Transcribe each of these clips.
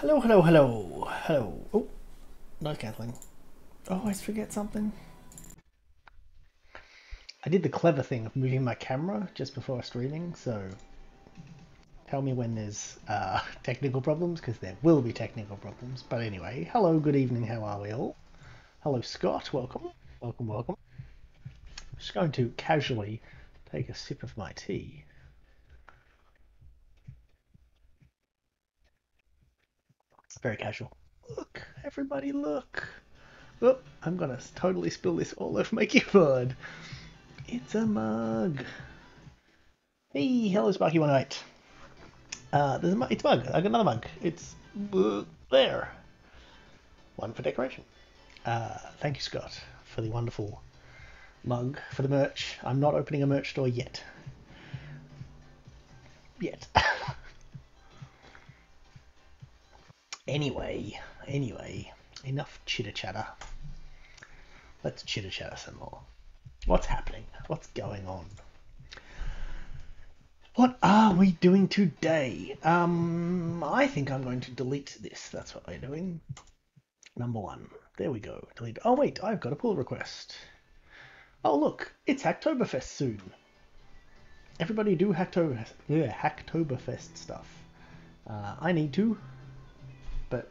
Hello, hello, hello, hello. Oh, noise cancelling. Oh, I always forget something. I did the clever thing of moving my camera just before streaming, so tell me when there's technical problems, because there will be technical problems. But anyway, hello, good evening, how are we all? Hello, Scott, welcome. Welcome, welcome. I'm just going to casually take a sip of my tea. Very casual. Look, everybody look. Oh, I'm going to totally spill this all over my keyboard. It's a mug. Hey, hello Sparky108. There's a mug. It's a mug. I got another mug. It's there. One for decoration. Thank you, Scott, for the wonderful mug for the merch. I'm not opening a merch store yet. Yet. anyway, enough chitter chatter. Let's chitter chatter some more. What's happening? What's going on? What are we doing today? I think I'm going to delete this. That's what we're doing. Number one. There we go. Delete. Oh, wait, I've got a pull request. Oh, look, it's Hacktoberfest soon. Everybody do Hacktoberfest stuff. I need to, but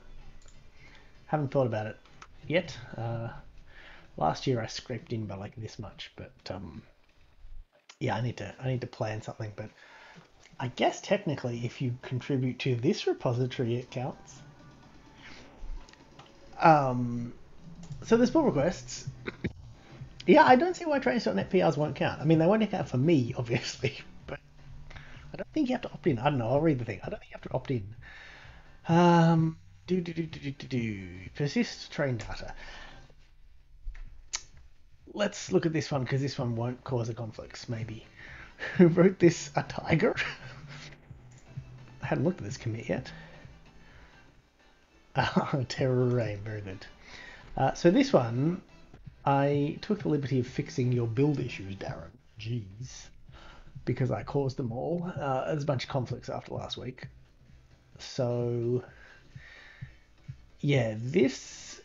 haven't thought about it yet. Last year I scraped in by like this much, but yeah, I need to plan something. But I guess technically, if you contribute to this repository, it counts. So there's pull requests. Yeah, I don't see why trains.net PRs won't count. I mean, they won't count for me, obviously, but I don't think you have to opt in. I don't know. I'll read the thing. I don't think you have to opt in. Persist train data. Let's look at this one because this one won't cause a conflict. Maybe. Who wrote this? A tiger? I hadn't looked at this commit yet. Terror Rain. Very good. So this one, I took the liberty of fixing your build issues, Darren. Jeez. Because I caused them all. There's a bunch of conflicts after last week. So, yeah, this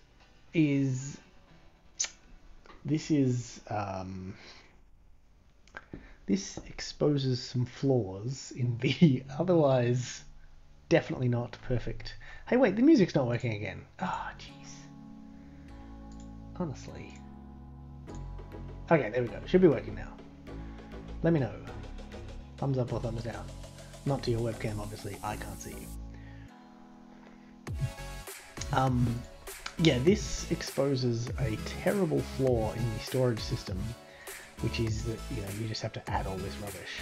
exposes some flaws in the otherwise definitely not perfect. Hey, wait, the music's not working again. Ah, oh, jeez. Honestly. Okay, there we go. Should be working now. Let me know. Thumbs up or thumbs down. Not to your webcam, obviously. I can't see you. Yeah, this exposes a terrible flaw in the storage system, which is that you just have to add all this rubbish,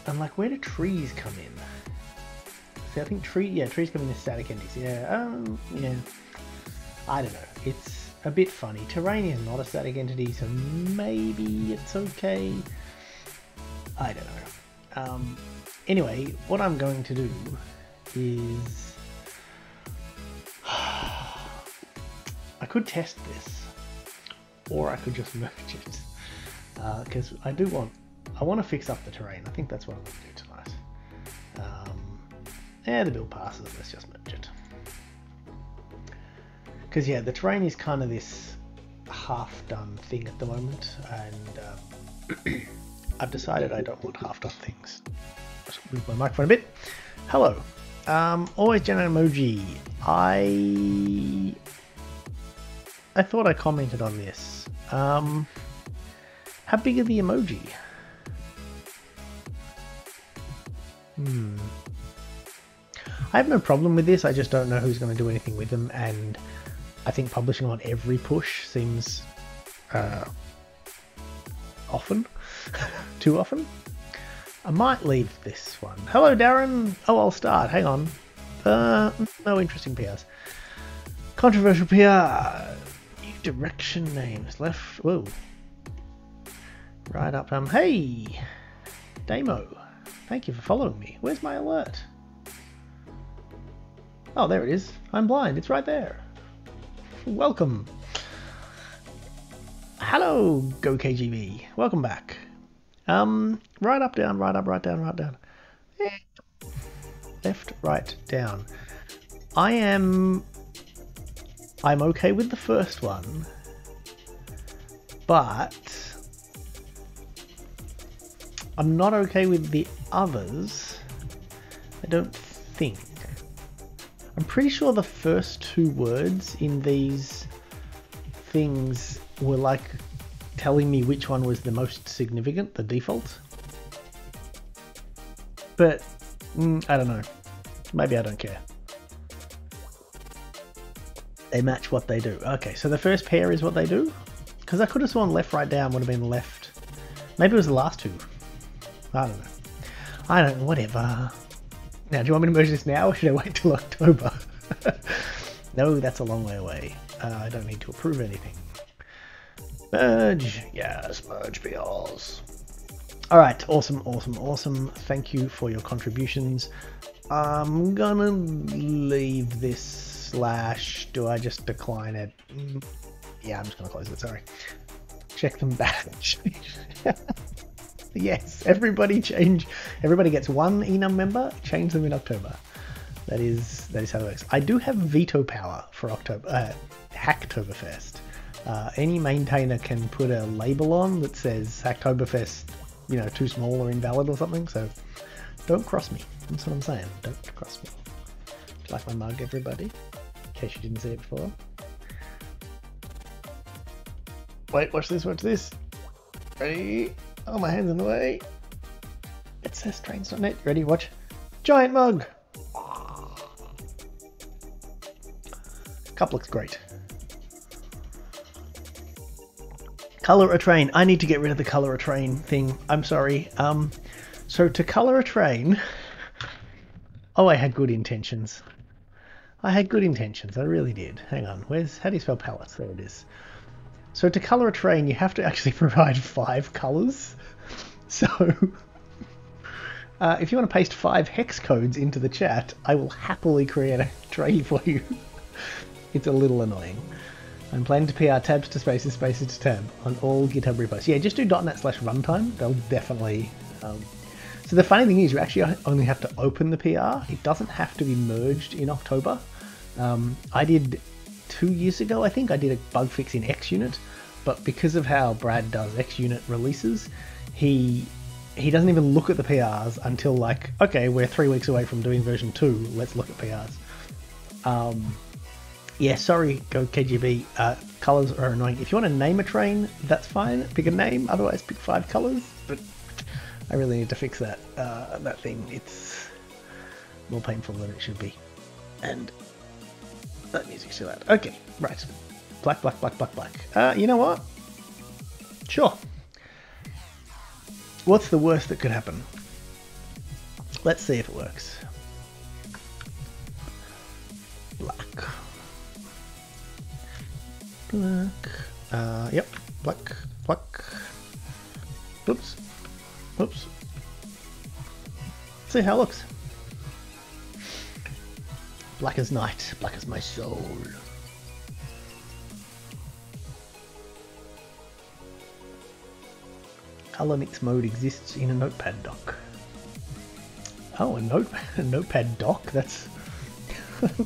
and like, where do trees come in? See, I think trees come in as static entities. Yeah, yeah. I don't know. It's a bit funny. Terrain is not a static entity, so maybe it's okay. I don't know. Anyway, what I'm going to do is I could test this, or I could just merge it, because I want to fix up the terrain. I think that's what I'm going to do tonight. Yeah, the build passes. Let's just merge it. Because yeah, the terrain is kind of this half-done thing at the moment, and I've decided I don't want half-done things. Just move my microphone a bit. Hello. Always generate emoji. I thought I commented on this. How big are the emoji? I have no problem with this. I just don't know who's going to do anything with them, and I think publishing on every push seems often, too often. I might leave this one. Hello, Darren. Oh, I'll start. Hang on. No interesting PRs. Controversial PR. New direction names. Left. Whoa. Right up. Hey, Damo. Thank you for following me. Where's my alert? Oh, there it is. I'm blind. It's right there. Welcome. Hello, Go KGB. Welcome back. Right up, down, right up, right down, right down. left, right, down. I'm okay with the first one, but I'm not okay with the others. I don't think. I'm pretty sure the first 2 words in these things were like telling me which one was the most significant, the default. But I don't know. Maybe I don't care. They match what they do. Okay, so the first pair is what they do? Because I could have sworn left, right, down would have been left. Maybe it was the last 2. I don't know. I don't know, whatever. Now, do you want me to merge this now or should I wait till October? No, that's a long way away. I don't need to approve anything. Merge. Yes, merge PRs. Alright, awesome, awesome, awesome. Thank you for your contributions. I'm gonna leave this / do I just decline it? Yeah, I'm just gonna close it, sorry. Check them back. Yes, everybody gets 1 enum member, change them in October. That is how it works. I do have veto power for October, Hacktoberfest. Any maintainer can put a label on that says Hacktoberfest, you know, too small or invalid or something, so don't cross me. That's what I'm saying, don't cross me. Like my mug, everybody, in case you didn't see it before. Wait, watch this, watch this. Ready? Oh, my hand's in the way. It says trains.net. Ready? Watch. Giant mug. Cup looks great. Color a train. I need to get rid of the color a train thing. I'm sorry. So to color a train. Oh, I had good intentions. I really did. Hang on. How do you spell palettes? There it is. So to color a train, you have to actually provide 5 colors. So if you want to paste 5 hex codes into the chat, I will happily create a train for you. It's a little annoying. I'm planning to PR tabs to spaces, spaces to tab on all GitHub repos. Yeah, just do .NET/runtime. They'll definitely... So the funny thing is, you actually only have to open the PR. It doesn't have to be merged in October. I did 2 years ago, I think, I did a bug fix in XUnit, but because of how Brad does XUnit releases, he doesn't even look at the PRs until like, okay, we're 3 weeks away from doing version 2, let's look at PRs. Yeah, sorry, go KGB, colors are annoying. If you want to name a train, that's fine, pick a name, otherwise pick 5 colors, but I really need to fix that, that thing. It's more painful than it should be. And that music's too loud. Okay, right. Black, black, black, black, black. You know what? Sure. What's the worst that could happen? Let's see if it works. Black. Black. Yep. Black. Black. Oops. Oops. See how it looks. Black as night, black as my soul. Color mix mode exists in a notepad doc. Oh, a notepad doc? That's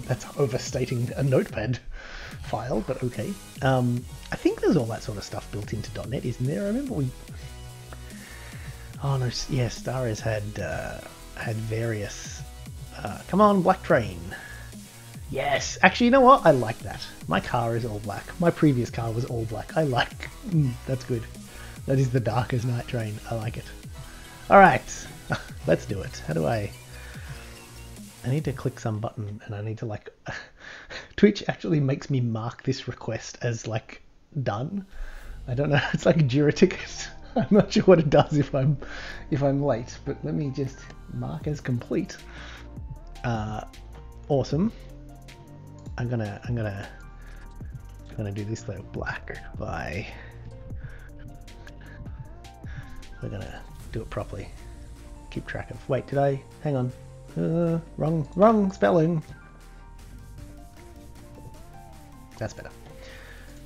that's overstating a notepad file, but okay. I think there's all that sort of stuff built into .NET, isn't there? I remember we... Oh no, yeah, Starez had various... come on, black train. Yes, actually, you know what? I like that. My car is all black. My previous car was all black. I like... that's good. That is the dark as night train. I like it. Alright, let's do it. How do I need to click some button and I need to like... Twitch actually makes me mark this request as like done. I don't know, it's like a Jira ticket. I'm not sure what it does if I'm late, but let me just mark as complete. Awesome. I'm gonna do this though. Black by... We're gonna do it properly. Keep track of... Wait, did I... Hang on. Wrong spelling. That's better.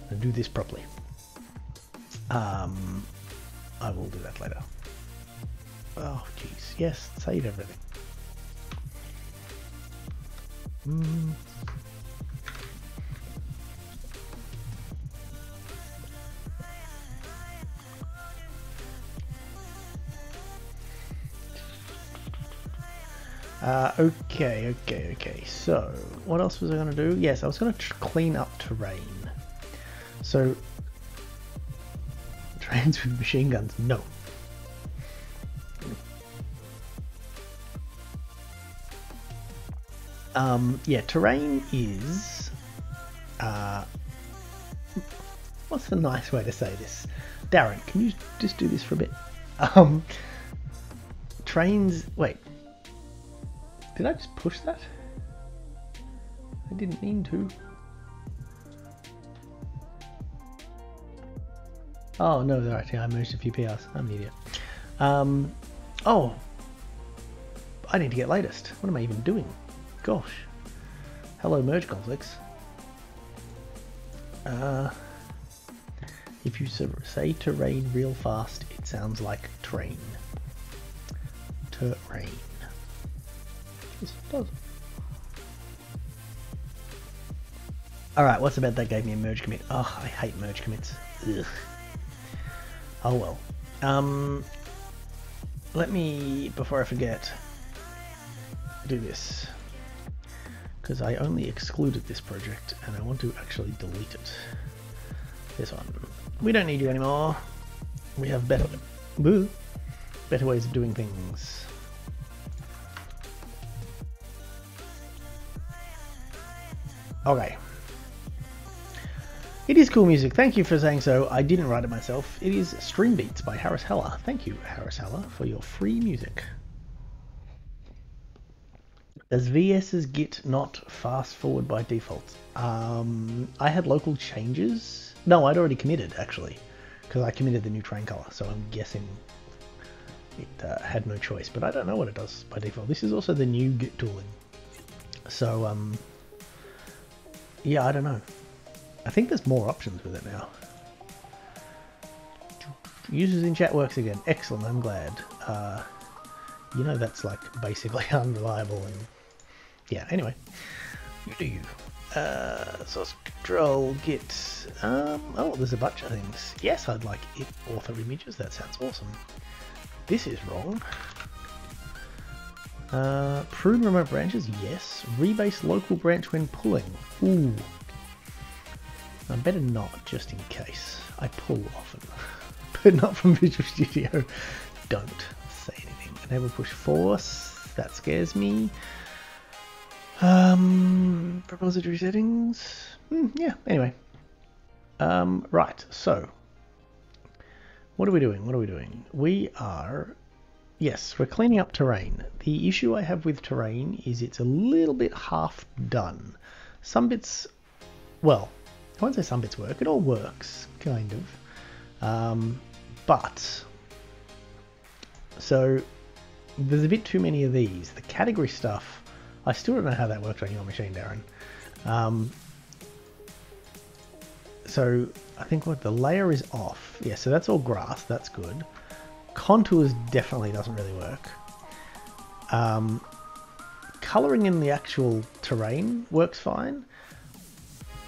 I'm gonna do this properly. I will do that later. Oh, jeez. Yes, save everything. Okay. So, what else was I going to do? Yes, I was going to clean up terrain. So, trains with machine guns, no. Yeah, terrain is... what's the nice way to say this? Darren, can you just do this for a bit? Trains... Wait. Did I just push that? I didn't mean to. Oh, no, they're actually, I merged a few PRs. I'm an idiot. Oh. I need to get latest. What am I even doing? Gosh. Hello, merge conflicts. If you say terrain real fast, it sounds like train. Terrain. Yes, it does. Alright, what's about that gave me a merge commit? Oh, I hate merge commits. Ugh. Oh well. Let me, before I forget, do this. Because I only excluded this project and I want to actually delete it. This one. We don't need you anymore. We have better ways of doing things. Okay. It is cool music. Thank you for saying so. I didn't write it myself. It is Stream Beats by Harris Heller. Thank you, Harris Heller, for your free music. Does VS's Git not fast forward by default? I had local changes. No, I'd already committed, actually, because I committed the new train color, so I'm guessing it had no choice, but I don't know what it does by default. This is also the new Git tooling. So, yeah, I don't know. I think there's more options with it now. Users in chat works again. Excellent, I'm glad. You know that's like basically unreliable and yeah, anyway. You do you. Source control, git. Oh, there's a bunch of things. Yes, I'd like it author images. That sounds awesome. This is wrong. Prune remote branches, yes. Rebase local branch when pulling. Ooh. I better not, just in case. I pull often, but not from Visual Studio. Don't say anything. Enable push force. That scares me. Repository settings. Yeah. Anyway. Right. So, what are we doing? We are. Yes, we're cleaning up terrain. The issue I have with terrain is it's a little bit half done. Some bits, well, I won't say some bits work. It all works, kind of. But, so, there's a bit too many of these. The category stuff, I still don't know how that works on your machine, Darren. So, I think what the layer is off. Yeah, so that's all grass. That's good. Contours definitely doesn't really work. Coloring in the actual terrain works fine,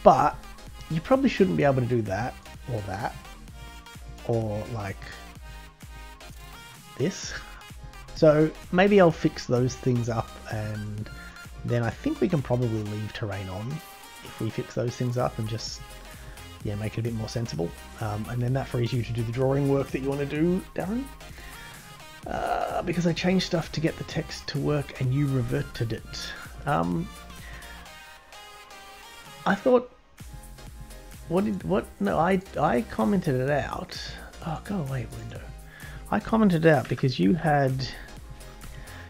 but you probably shouldn't be able to do that, or like this. So maybe I'll fix those things up, and then I think we can probably leave terrain on if we fix those things up and just, yeah, make it a bit more sensible. And then that frees you to do the drawing work that you want to do, Darren. Because I changed stuff to get the text to work and you reverted it. I thought, no, I commented it out. Oh, go away, window. I commented it out because you had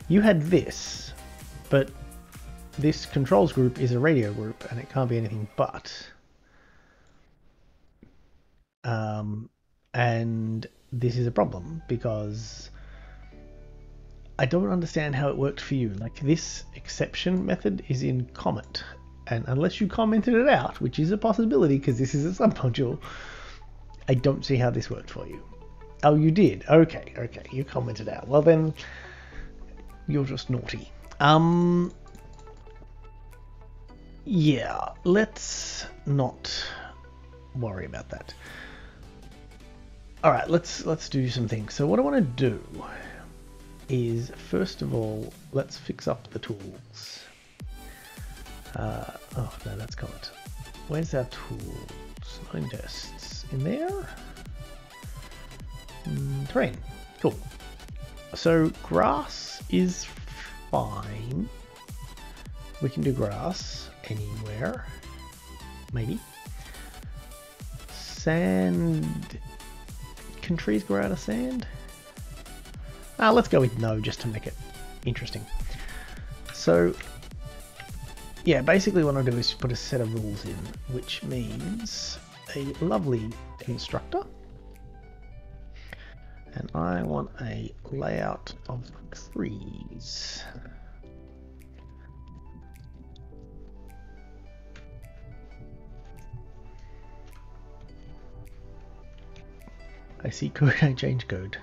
this, but this controls group is a radio group and it can't be anything but. And this is a problem because I don't understand how it worked for you. Like, this exception method is in comment, and unless you commented it out, which is a possibility because this is a submodule, I don't see how this worked for you. Oh, you did? Okay, you commented out. Well then, you're just naughty. Yeah, let's not worry about that. All right, let's do some things. So what I want to do is, first of all, let's fix up the tools. Oh no, that's got it. Where's our tools? Nine tests in there. Terrain, cool. So grass is fine. We can do grass anywhere, maybe. Sand. Can trees grow out of sand? Let's go with no, just to make it interesting. So, yeah, basically what I'll do is put a set of rules in, which means a lovely constructor. And I want a layout of trees. I see code, I change code.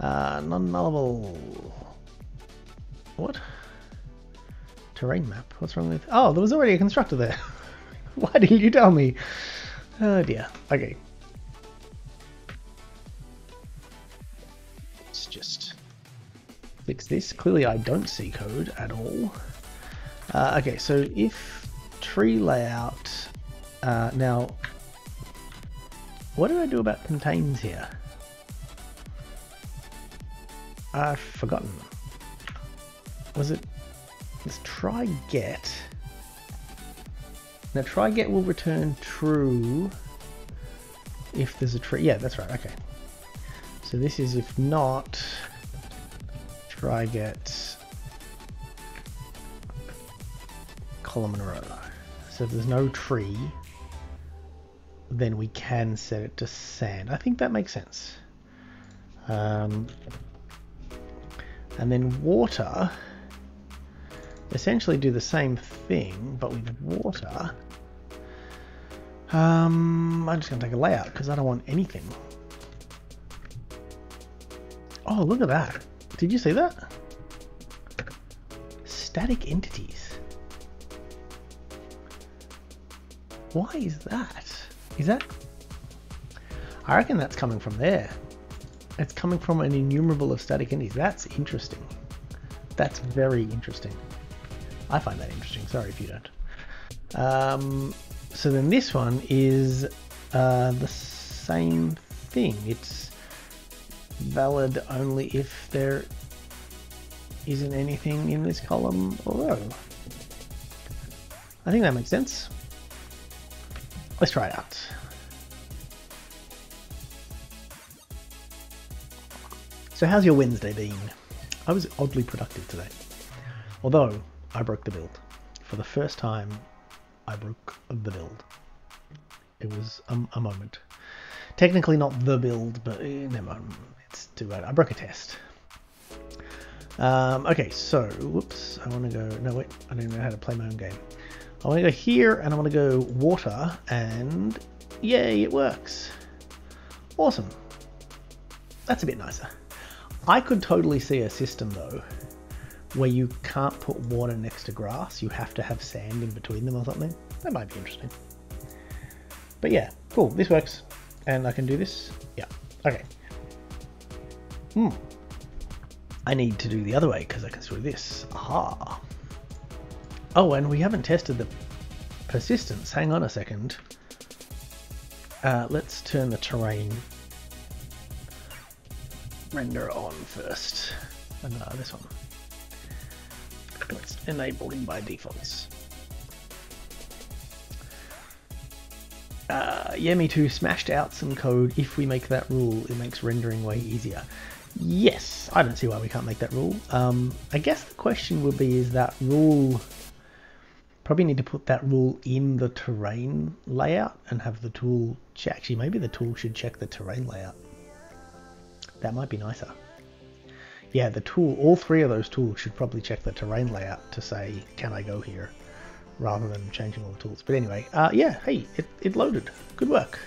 Non-nullable. What? Terrain map? What's wrong with... Oh, there was already a constructor there. Why didn't you tell me? Oh dear. Okay. Let's just fix this. Clearly I don't see code at all. Okay, so if tree layout... now... What did I do about contains here? I've forgotten. Was it... Let's try get. Now try get will return true if there's a tree. Yeah, that's right. Okay. So this is if not, try get column and row. So if there's no tree, then we can set it to sand. I think that makes sense. And then water, essentially do the same thing, but with water. I'm just going to take a layout because I don't want anything. Oh, look at that. Did you see that? Static entities. Why is that? Is that... I reckon that's coming from there. It's coming from an enumerable of static entities. That's interesting. That's very interesting. I find that interesting. Sorry if you don't. So then this one is the same thing. It's valid only if there isn't anything in this column or row. I think that makes sense. Let's try it out. So how's your Wednesday been? I was oddly productive today. Although I broke the build. For the first time, I broke the build. It was a moment. Technically not the build, but never mind. It's too bad. I broke a test. Okay, so, whoops. I want to go... No, wait. I don't even know how to play my own game. I want to go here, and I want to go water, and yay, it works. Awesome. That's a bit nicer. I could totally see a system, though, where you can't put water next to grass. You have to have sand in between them or something. That might be interesting. But yeah, cool. This works. And I can do this. Yeah. Okay. I need to do the other way because I can do this. Aha. Oh, and we haven't tested the persistence. Hang on a second. Let's turn the terrain render on first. And this one. Let's enable him by default. Yeah, me too. Smashed out some code. If we make that rule, it makes rendering way easier. Yes, I don't see why we can't make that rule. I guess the question would be, is that rule... Probably need to put that rule in the terrain layout and have the tool check. Actually, maybe the tool should check the terrain layout. That might be nicer. Yeah, the tool, all three of those tools should probably check the terrain layout to say, can I go here? Rather than changing all the tools. But anyway, yeah, hey, it loaded. Good work.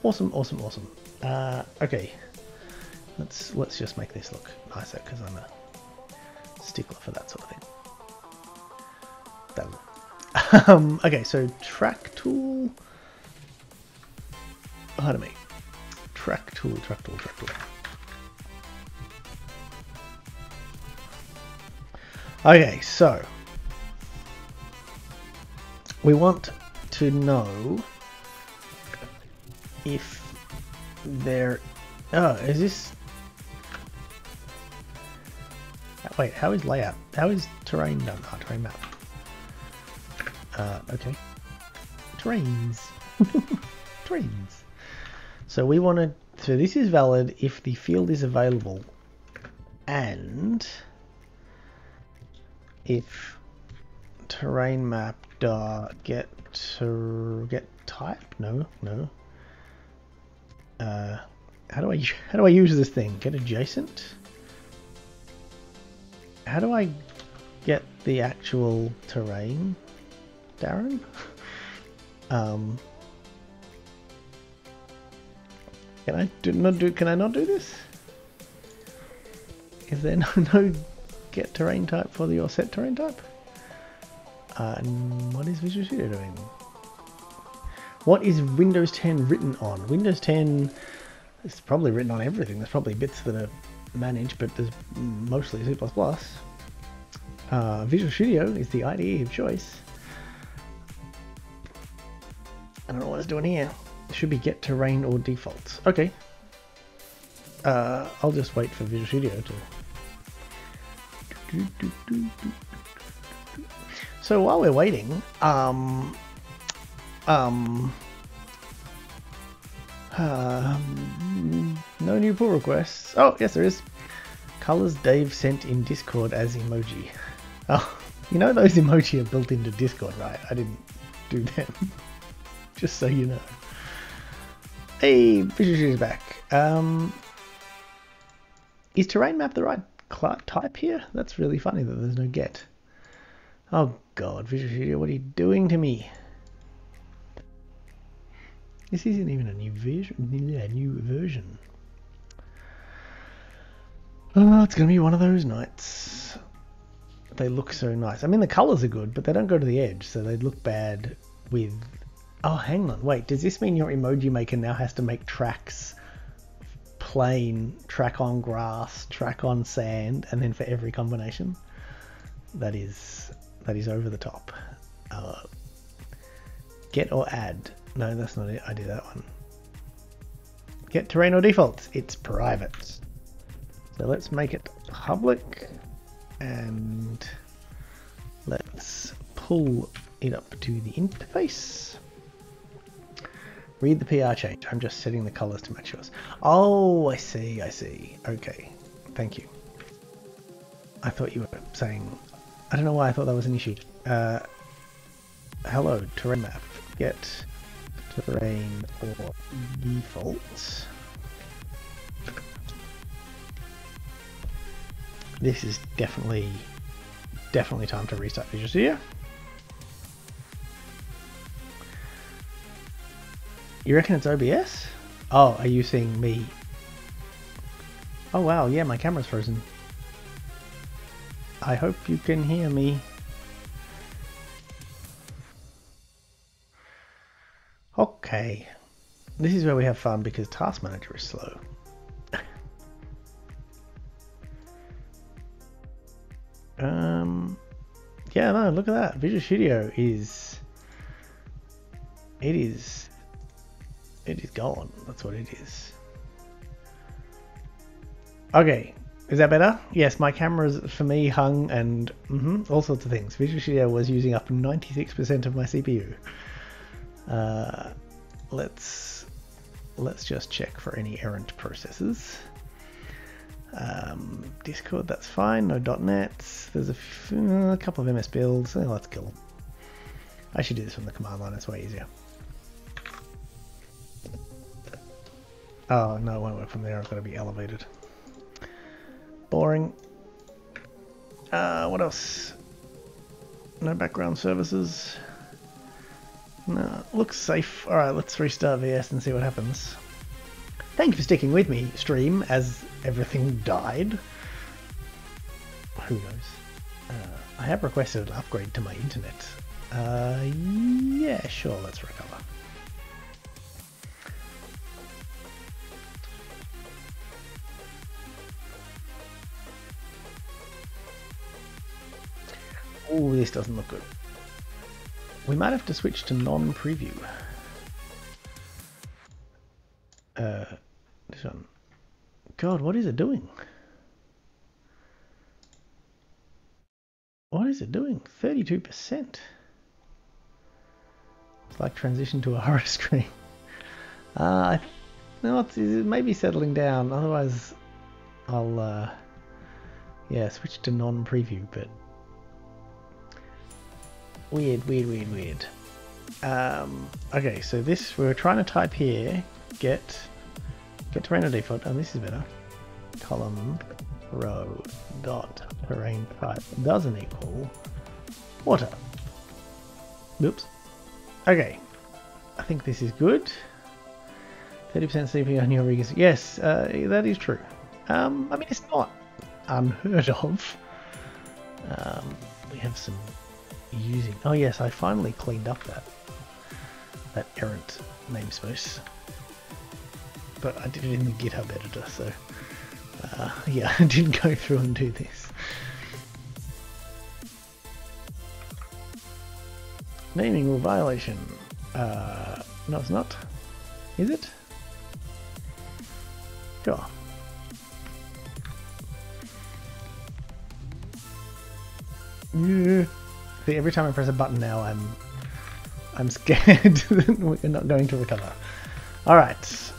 Awesome, awesome, awesome. Okay, let's just make this look nicer because I'm a stickler for that sort of thing. Okay, so track tool. Pardon me. Track tool. Okay, so we want to know if there... Oh, is this... Wait, how is layout? How is terrain done? Oh, terrain map. Okay. Terrains. Terrains. So we wanted... So this is valid if the field is available and if terrain map get type? No. How do I use this thing? Get adjacent? How do I get the actual terrain, Darren? Can I not do this? Is there no get terrain type for your set terrain type? And what is Visual Studio doing? What is Windows 10 written on? Windows 10 is probably written on everything. There's probably bits that are managed, but there's mostly C++. Visual Studio is the IDE of choice. I don't know what it's doing here. It should be get terrain or defaults. Okay. I'll just wait for Visual Studio to... So while we're waiting, no new pull requests. Oh, yes there is. Colors Dave sent in Discord as emoji. Oh, you know those emoji are built into Discord, right? I didn't do them. Just so you know. Hey, Visual Studio's back. Is terrain map the right type here? That's really funny that there's no get. Oh god, Visual Studio, what are you doing to me? This isn't even a new version. Oh, it's gonna be one of those nights. They look so nice. I mean, the colors are good, but they don't go to the edge, so they look bad with... Oh, hang on. Wait, does this mean your emoji maker now has to make tracks plain, track on grass, track on sand, and then for every combination? That is over the top. Get or add. No, that's not it. I did that one. Get terrain or defaults. It's private. So let's make it public and let's pull it up to the interface. Read the PR change. I'm just setting the colors to match yours. Oh, I see. Okay. Thank you. I thought you were saying... I don't know why I thought that was an issue. Hello, terrain map. Get terrain or default. This is definitely time to restart Visual Studio. You reckon it's OBS? Oh, are you seeing me? Oh wow, yeah, my camera's frozen. I hope you can hear me. Okay. This is where we have fun because Task Manager is slow. Yeah, no, look at that. Visual Studio is... It is gone. That's what it is. Okay. Is that better? Yes, my camera's for me hung and all sorts of things. Visual Studio was using up 96% of my CPU. Let's just check for any errant processes. Discord, that's fine. No .NET. There's a couple of MS builds. Oh, let's kill them. I should do this from the command line. It's way easier. Oh no, it won't work from there. I've got to be elevated. Boring. What else? No background services. No, looks safe. Alright, let's restart VS and see what happens. Thank you for sticking with me, stream, as everything died. Who knows? I have requested an upgrade to my internet. Yeah, sure, let's recover. Oh, this doesn't look good. We might have to switch to non-preview. This one. God, what is it doing? What is it doing? 32%. It's like transition to a horror screen. No, it may be settling down. Otherwise, I'll yeah, switch to non-preview. But weird. Okay, so this we're trying to type here. Get terrain default. Oh, this is better. Column row dot terrain type doesn't equal water. Oops. Okay, I think this is good. 30% CPU on your riggers. Yes, that is true. I mean, it's not unheard of. We have some using. Oh yes, I finally cleaned up that errant namespace, but I did it in the GitHub editor, so yeah, I didn't go through and do this. Naming rule violation. No, it's not. Is it? Sure. Yeah. See, every time I press a button now, I'm scared that we're not going to recover. All right,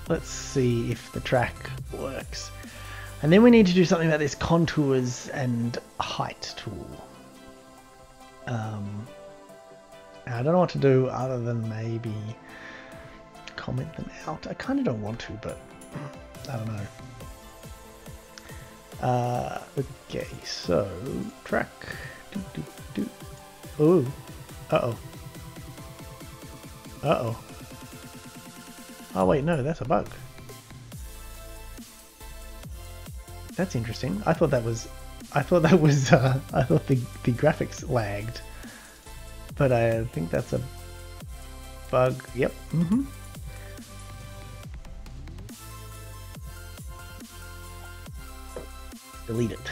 let's see if the track works, and then we need to do something about this contours and height tool. I don't know what to do other than maybe comment them out. I kind of don't want to, but I don't know. Okay, so track. Oh, uh-oh. Oh wait, no, that's a bug. That's interesting. I thought the graphics lagged, but I think that's a bug. Yep. Delete it.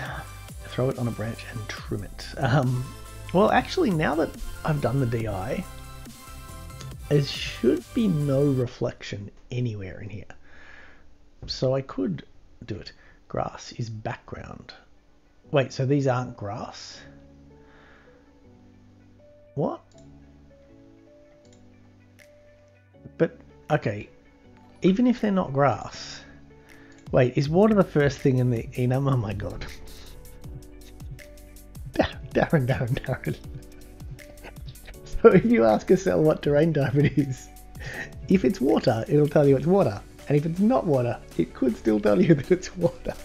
Throw it on a branch and trim it. Well, actually, now that I've done the DI, there should be no reflection anywhere in here. So I could do it. Grass is background. Wait, so these aren't grass? What? But, okay, even if they're not grass. Wait, is water the first thing in the enum? Oh my god. Darren. So if you ask a cell what terrain type it is, if it's water, it'll tell you it's water. And if it's not water, it could still tell you that it's water.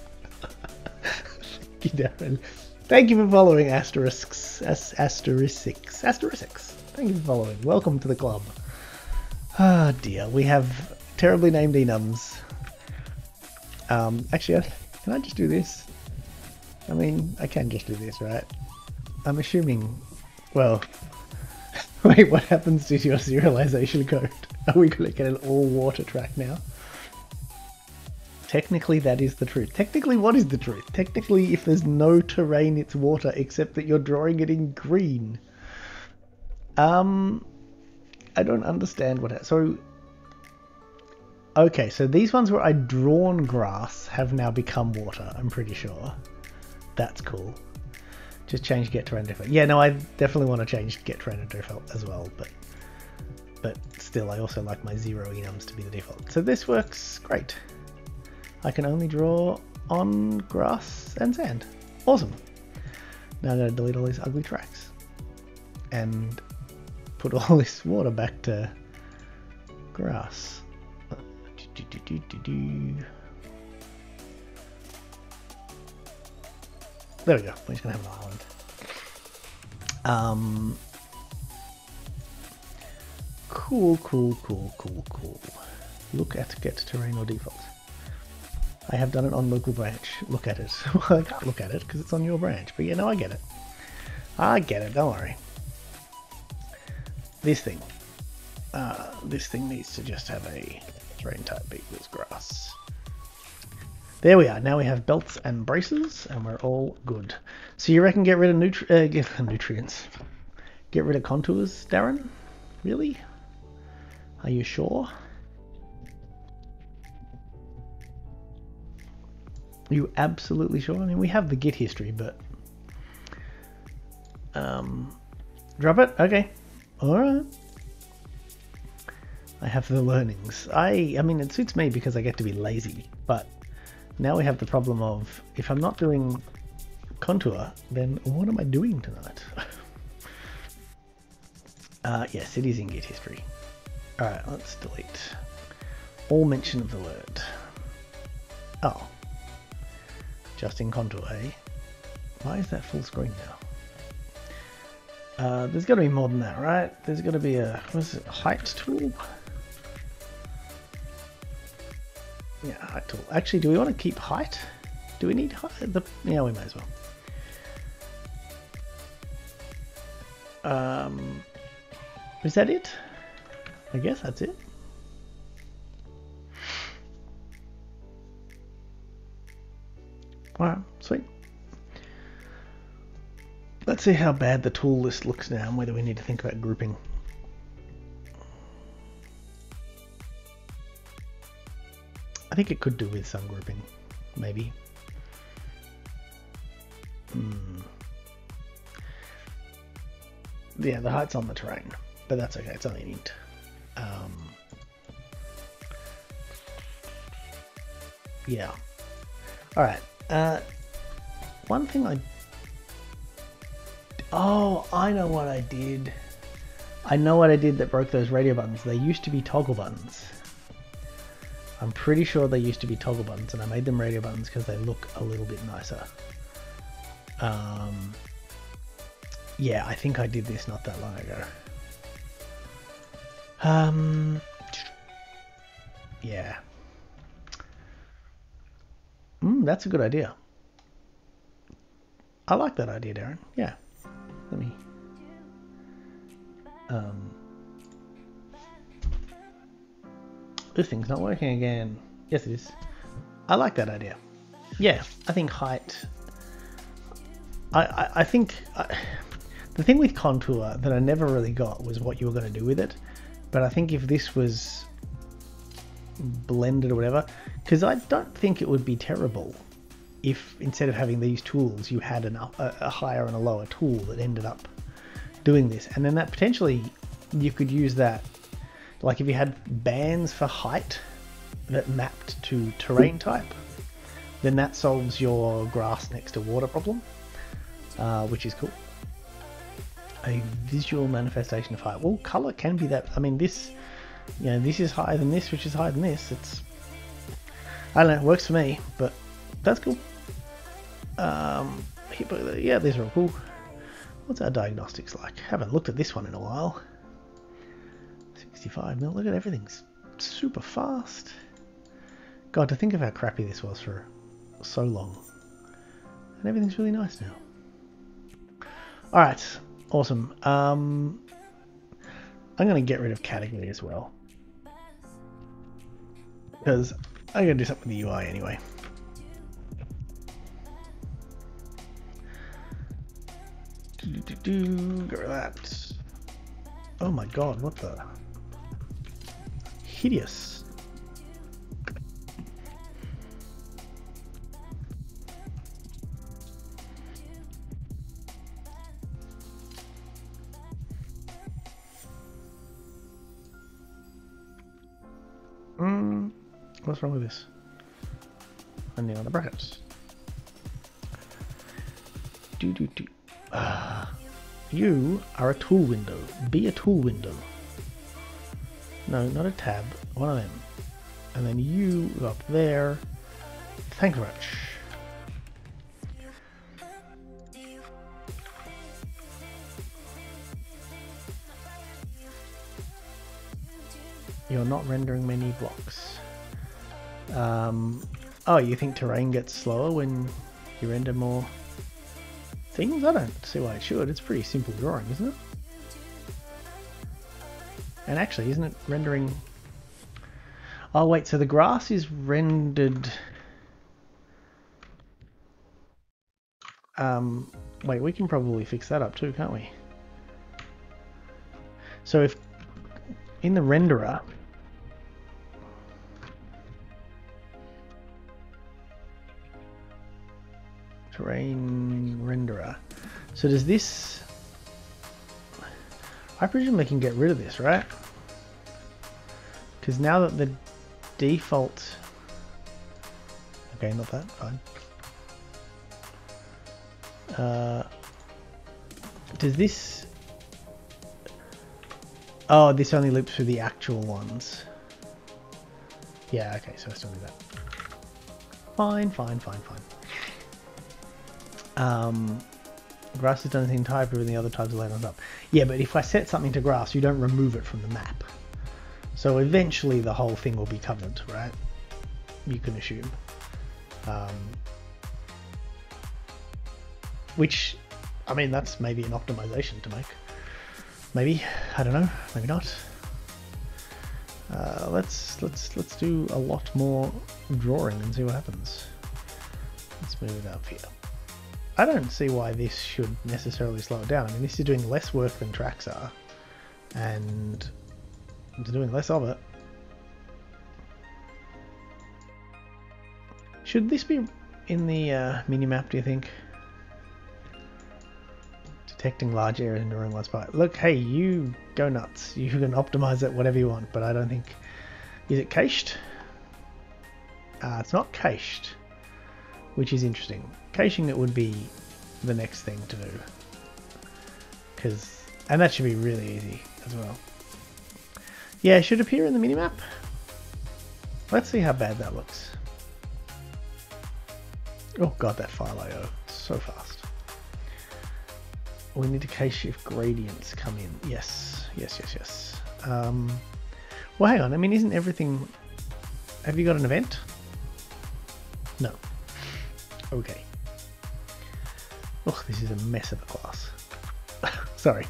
Thank you, Darren. Thank you for following asterisks. Asterisks. Thank you for following. Welcome to the club. Ah, dear. We have terribly named enums. Actually, can I just do this? I mean, I can just do this, right? I'm assuming... Well... Wait, what happens to your serialization code? Are we going to get an all-water track now? Technically, that is the truth. Technically, what is the truth? Technically, if there's no terrain, it's water, except that you're drawing it in green. I don't understand what... So... Okay, so these ones where I'd drawn grass have now become water, I'm pretty sure. That's cool. Just change get terrain default. Yeah, no, I definitely want to change get terrain default as well, but still, I also like my 0 enums to be the default. So this works great. I can only draw on grass and sand. Awesome. Now I'm going to delete all these ugly tracks and put all this water back to grass. There we go. We're just gonna have an island. Cool. Look at get terrain or default. I have done it on local branch. Look at it. Well, I can't look at it because it's on your branch. But yeah, no, I get it. I get it. Don't worry. This thing. This thing needs to just have a terrain type equals grass. There we are. Now we have belts and braces, and we're all good. So you reckon get rid of nutrients? Get rid of contours, Darren? Really? Are you sure? Are you absolutely sure? I mean, we have the Git history, but... drop it? Okay. Alright. I have the learnings. I mean, it suits me because I get to be lazy, but now we have the problem of, if I'm not doing contour, then what am I doing tonight? Yes, it is in Git history. Alright, let's delete all mention of the word. Oh. Just in contour, eh? Why is that full screen now? There's got to be more than that, right? There's got to be a, what is it, height tool? Yeah, height tool. Actually, do we want to keep height? Do we need height? Yeah, we may as well. Is that it? I guess that's it. Alright, sweet. Let's see how bad the tool list looks now and whether we need to think about grouping. I think it could do with some grouping, maybe. Yeah, the height's on the terrain, but that's okay, it's only an int. Yeah. Alright, one thing oh, I know what I did. I know what I did that broke those radio buttons. They used to be toggle buttons. I'm pretty sure they used to be toggle buttons, and I made them radio buttons because they look a little bit nicer. Yeah, I think I did this not that long ago. Yeah. That's a good idea. I like that idea, Darren. Yeah. Let me... This thing's not working again. Yes, it is. I like that idea. Yeah, I think height... I think... the thing with contour that I never really got was what you were going to do with it. But I think if this was blended or whatever... Because I don't think it would be terrible if instead of having these tools, you had a higher and a lower tool that ended up doing this. And then that potentially, you could use that, like if you had bands for height that mapped to terrain type, then that solves your grass next to water problem, which is cool. A visual manifestation of height. Well, color can be that. I mean, this, you know, this is higher than this, which is higher than this. It's, I don't know, it works for me, but that's cool. Yeah, these are all cool. What's our diagnostics like? Haven't looked at this one in a while. 65 mil, look at everything's super fast. God, to think of how crappy this was for so long. And everything's really nice now. Alright, awesome. I'm going to get rid of category as well, because I'm going to do something with the UI anyway. Get rid of that. Oh my god, what the? Hideous. What's wrong with this? I need on the brackets. You are a tool window. Be a tool window. No, not a tab. One of them. And then you go up there. Thank you very much. You're not rendering many blocks. Oh, you think terrain gets slower when you render more things? I don't see why it should. It's pretty simple drawing, isn't it? And actually, isn't it rendering... Oh wait, so the grass is rendered... Wait, we can probably fix that up too, can't we? So if in the renderer... Terrain renderer. So does this... I presume they can get rid of this, right? Because now that the default... Okay, not that, fine. Does this... Oh, this only loops through the actual ones. Yeah, okay, so I still do that. Fine. Grass is done as an type, everything the other types are laid on top. Yeah, but if I set something to grass, you don't remove it from the map. So eventually the whole thing will be covered, right? You can assume. Which, I mean, that's maybe an optimization to make. Maybe, I don't know, maybe not. Let's do a lot more drawing and see what happens. Let's move it up here. I don't see why this should necessarily slow it down. I mean, this is doing less work than tracks are, and it's doing less of it. Should this be in the mini-map, do you think? Detecting large areas and drawing one spot. Look, hey, you go nuts. You can optimize it whatever you want, but I don't think... Is it cached? It's not cached, which is interesting. Caching it would be the next thing to do. And that should be really easy as well. Yeah, it should appear in the minimap. Let's see how bad that looks. Oh god, that file I/O. So fast. We need to cache if gradients come in. Yes. Well, hang on. I mean, isn't everything... Have you got an event? No. Okay. Oh, this is a mess of a class. Sorry.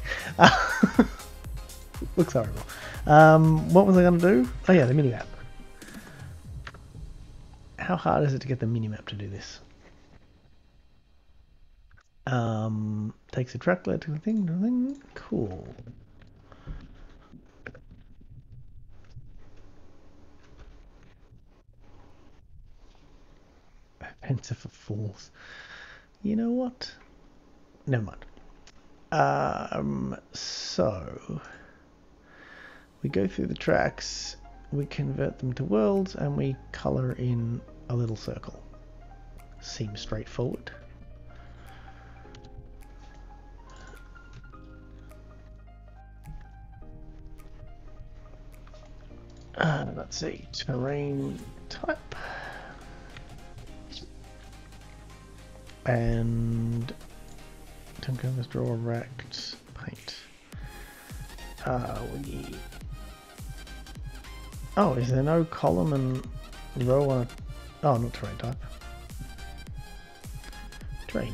Looks horrible. What was I going to do? Oh yeah, the minimap. How hard is it to get the minimap to do this? Takes a tracklet to the thing. Cool. Pencil for fools. You know what? Never mind. So we go through the tracks, we convert them to worlds, and we color in a little circle. Seems straightforward. Let's see, terrain type. And don't canvas, draw, rect, paint. Oh, is there no column and row on a... Oh, not terrain type. Terrain.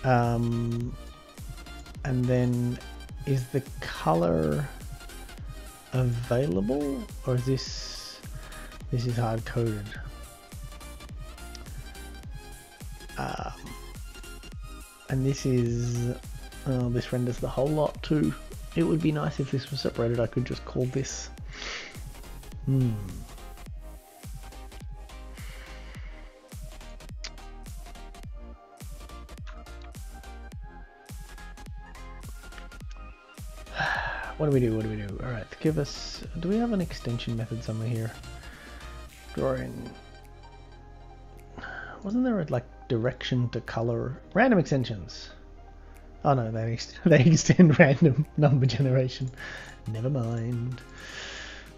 And then is the color available, or is this is hard coded? And this is this renders the whole lot too. It would be nice if this was separated. I could just call this What do we do? Alright, give us... Do we have an extension method somewhere here? Drawing... Wasn't there a, like, direction to color... Random extensions! Oh no, they extend random number generation. Never mind.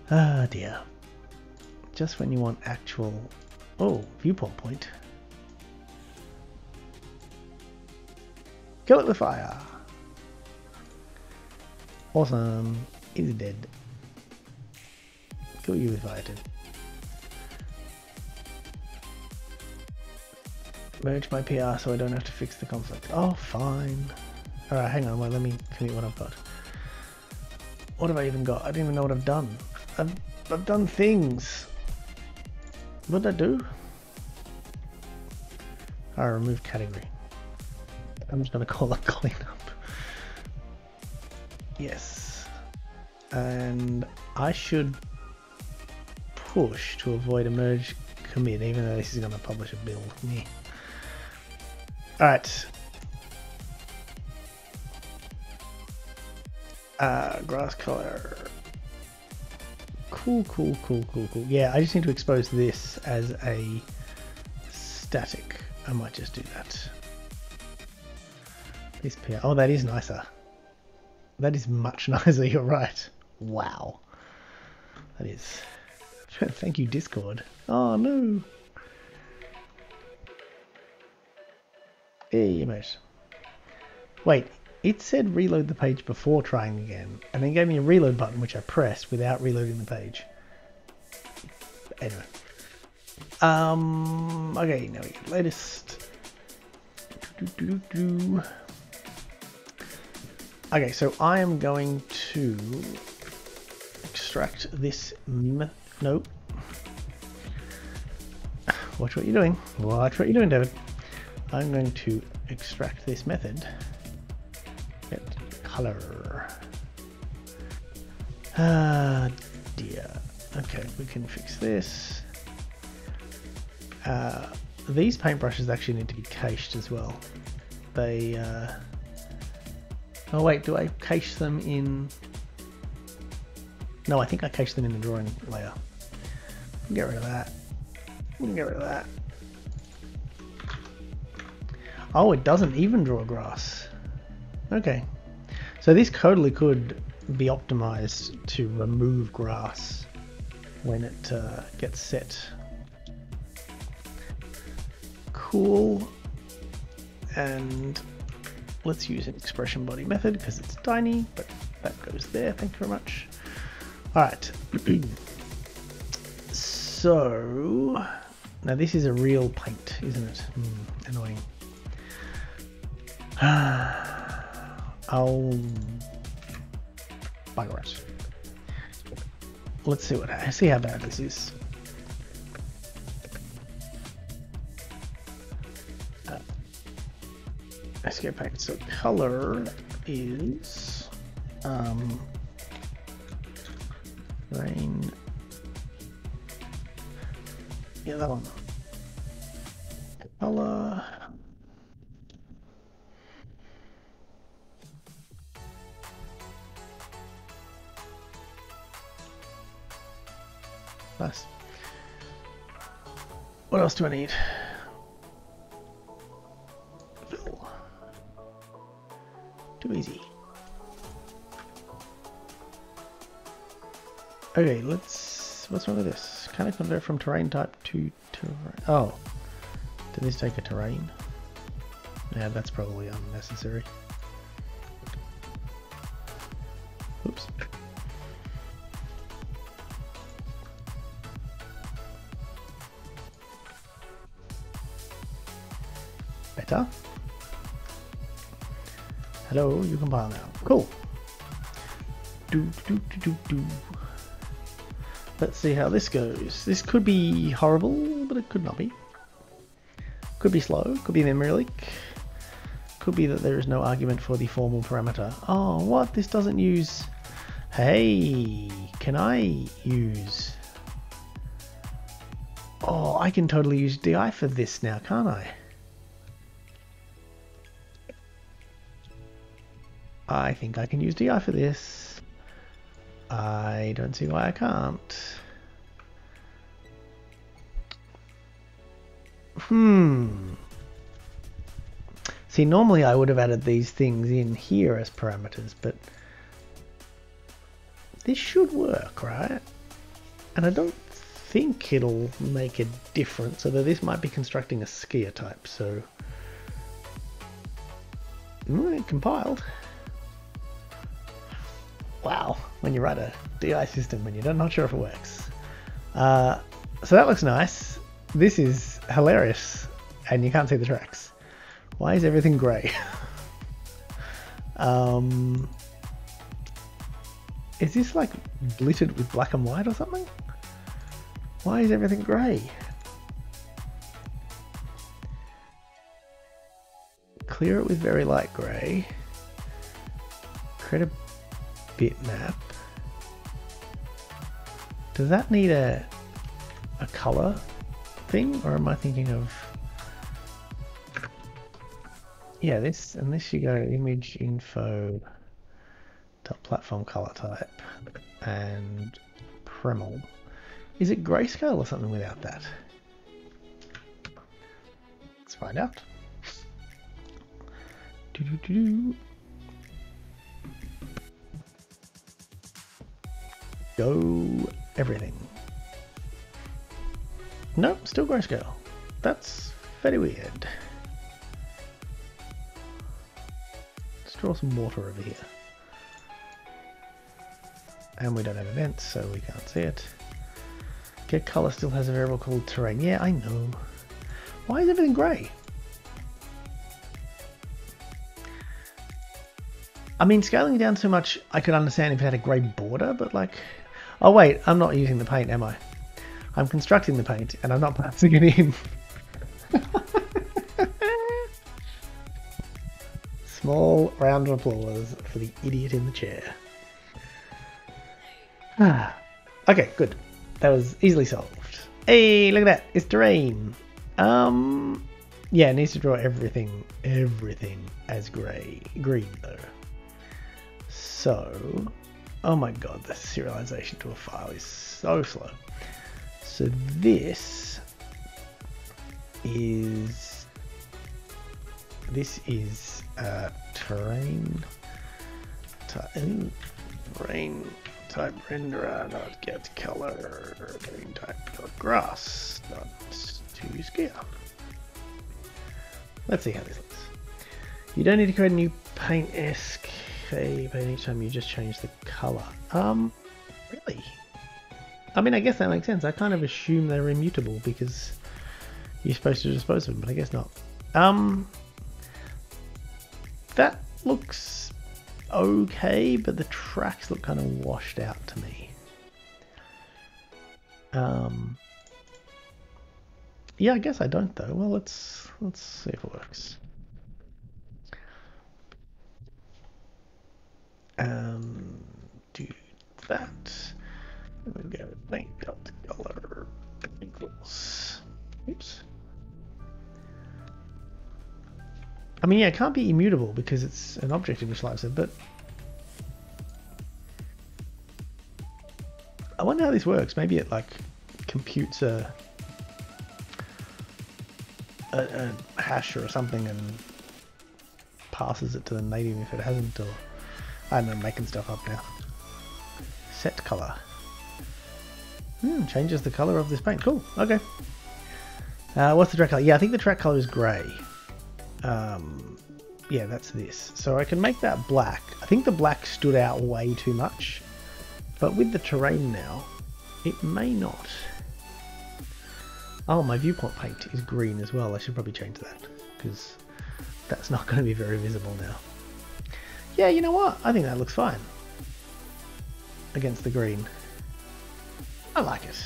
Ah dear. Just when you want actual... Oh, viewport point. Kill it with fire! Awesome. It's dead. kill you if I had to. Merge my PR so I don't have to fix the conflict. Oh, fine. Alright, hang on, well, let me commit what I've got. What have I even got? I don't even know what I've done. I've done things. What did I do? I remove category. I'm just going to call it cleanup. Yes. And I should push to avoid a merge commit, even though this is going to publish a build. Yeah. Alright. Grass color. Cool. Yeah, I just need to expose this as a static. I might just do that. This PR. Oh, that is nicer. That is much nicer, you're right. Wow. That is. Thank you, Discord. Oh, no. Hey, image. Wait, it said reload the page before trying again, and then gave me a reload button which I pressed without reloading the page. Anyway. Okay, now we get latest. Okay, so I am going to extract this. Nope. Watch what you're doing. Watch what you're doing, David. I'm going to extract this method. Get color. Ah, dear. Okay, we can fix this. These paintbrushes actually need to be cached as well. They. Oh wait, do I cache them in? No, I think I cache them in the drawing layer. Get rid of that. Get rid of that. Oh, it doesn't even draw grass. Okay. So this totally could be optimized to remove grass when it gets set. Cool. And let's use an expression body method because it's tiny, but that goes there. Thank you very much. All right. So now this is a real paint, isn't it? Annoying. I'll bugger it. Let's see how bad this is. Escape paint. So color is rain. Yeah, that one. Color. Nice. What else do I need? Fill. Too easy. Okay, let's. What's wrong with this? Can I convert from terrain type to terrain? Oh, did this take a terrain? Yeah, that's probably unnecessary. Oops. Better. Hello, you compile now. Cool. Let's see how this goes. This could be horrible, but it could not be. Could be slow, could be memory leak. Could be that there is no argument for the formal parameter. Oh, what? This doesn't use... Hey, can I use... Oh, I can totally use DI for this now, can't I? I think I can use DI for this. I don't see why I can't. See, normally I would have added these things in here as parameters, but this should work, right? And I don't think it'll make a difference, although this might be constructing a skier type, so... it compiled. Wow, when you write a DI system and you're not sure if it works. So that looks nice. This is hilarious, and you can't see the tracks. Why is everything grey? Is this like glittered with black and white or something? Why is everything grey? Clear it with very light grey. Create a bitmap. Does that need a color thing, or am I thinking of... Yeah, this, and this you go image info dot platform color type and Premel. Is it grayscale or something without that? Let's find out. Go everything. Nope, still grayscale. That's very weird. Let's draw some water over here. And we don't have events, so we can't see it. Get color still has a variable called terrain. Yeah, I know. Why is everything grey? I mean, scaling it down so much, I could understand if it had a grey border, but like... Oh wait, I'm not using the paint, am I? I'm constructing the paint, and I'm not passing it in. Small round of applause for the idiot in the chair. Okay, good. That was easily solved. Hey, look at that. It's terrain. Yeah, it needs to draw everything as green though. So, oh my god, the serialization to a file is so slow. So this is terrain type renderer dot get color terrain type dot grass dot to scale. Let's see how this looks. You don't need to create a new paint paint each time you just change the color. Really? I mean, I guess that makes sense. I kind of assume they're immutable because you're supposed to dispose of them, but I guess not. That looks okay, but the tracks look kind of washed out to me. Yeah, I guess I don't though. Well, let's see if it works. Do that. We've got paint dot color equals. Oops. I mean, yeah, it can't be immutable because it's an object initializer, but I wonder how this works. Maybe it like computes a hash or something and passes it to the native if it hasn't, or I don't know, making stuff up now. Set color. Changes the color of this paint. Cool. Okay. What's the track color? Yeah, I think the track color is grey. Yeah, that's this. So I can make that black. I think the black stood out way too much, but with the terrain now, it may not. Oh, my viewport paint is green as well. I should probably change that because that's not going to be very visible now. Yeah, you know what? I think that looks fine against the green. I like it.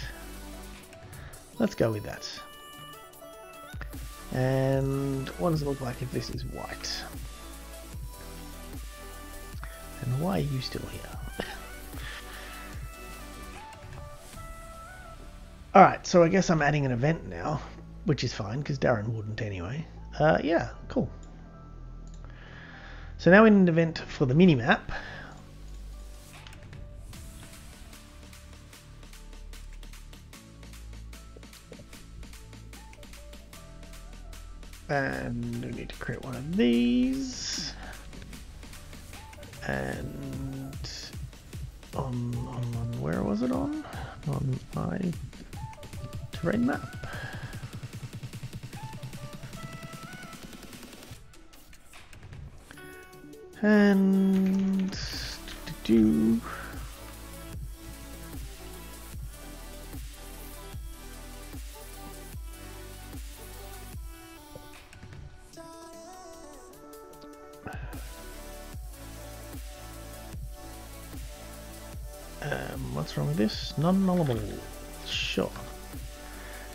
Let's go with that. And what does it look like if this is white? And why are you still here? Alright, so I guess I'm adding an event now, which is fine because Darren wouldn't anyway. Yeah, cool. So now we need an event for the minimap. And we need to create one of these. And on where was it on? On my terrain map. And What's wrong with this? Non-nullable. Sure.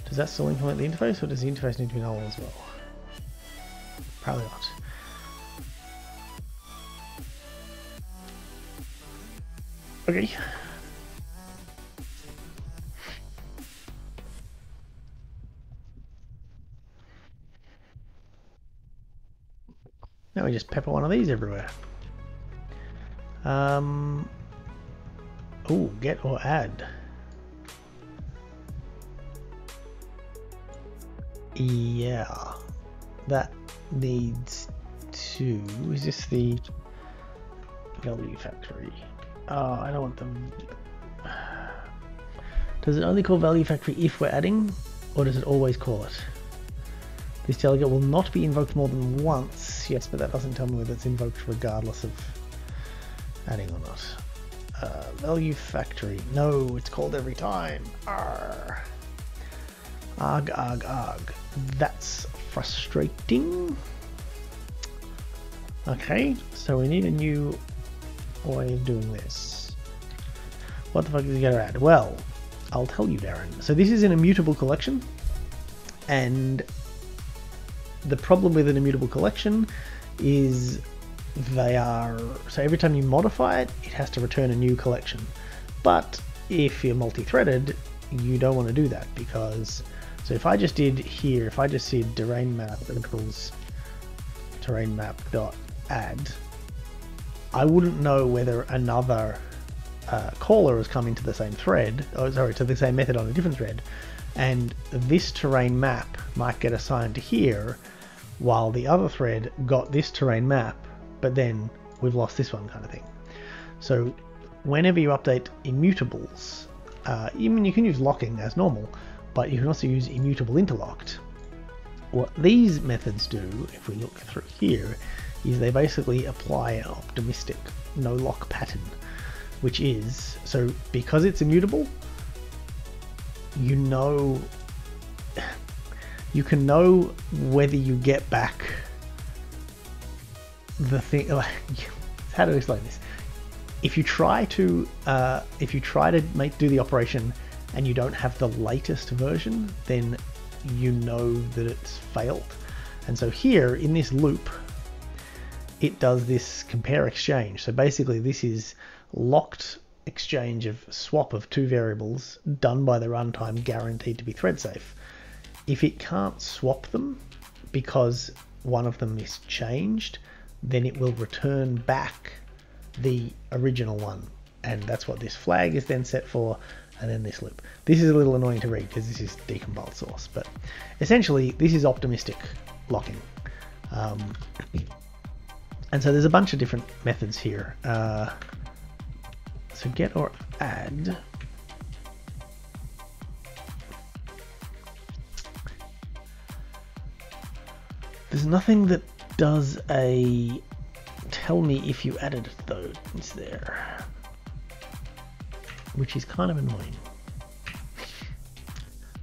Does that still implement the interface, or does the interface need to be null as well? Probably not. Okay. Now we just pepper one of these everywhere. Oh, get or add. Yeah, that needs to. Is this the value factory? Oh, I don't want them. Does it only call value factory if we're adding, or does it always call it? This delegate will not be invoked more than once. Yes, but that doesn't tell me whether it's invoked regardless of adding or not. Value factory. No, it's called every time. Arr. Arg, arg, arg. That's frustrating. Okay, so we need a new way of doing this. What the fuck is he going to add? Well, I'll tell you, Darren. So this is an immutable collection, and the problem with an immutable collection is they are, so every time you modify it, it has to return a new collection. But if you're multi-threaded, you don't want to do that, because, so if I just did here, if I just said terrain map equals terrain map dot add, I wouldn't know whether another caller has come into the same thread, or sorry, to the same method on a different thread, and this terrain map might get assigned to here, while the other thread got this terrain map, but then we've lost this one, kind of thing. So whenever you update immutables, you can use locking as normal, but you can also use immutable interlocked. What these methods do, if we look through here, is they basically apply an optimistic no lock pattern, which is, so because it's immutable, you know, you can know whether you get back the thing. How to explain this? If you try to do the operation and you don't have the latest version, then you know that it's failed. And so here in this loop, it does this compare exchange. So basically this is locked exchange of swap of two variables done by the runtime, guaranteed to be thread safe. If it can't swap them because one of them is changed, then it will return back the original one. And that's what this flag is then set for, and then this loop. This is a little annoying to read because this is decompiled source, but essentially this is optimistic locking. And so there's a bunch of different methods here. So get or add. There's nothing that does a tell me if you added it though, is there? Which is kind of annoying.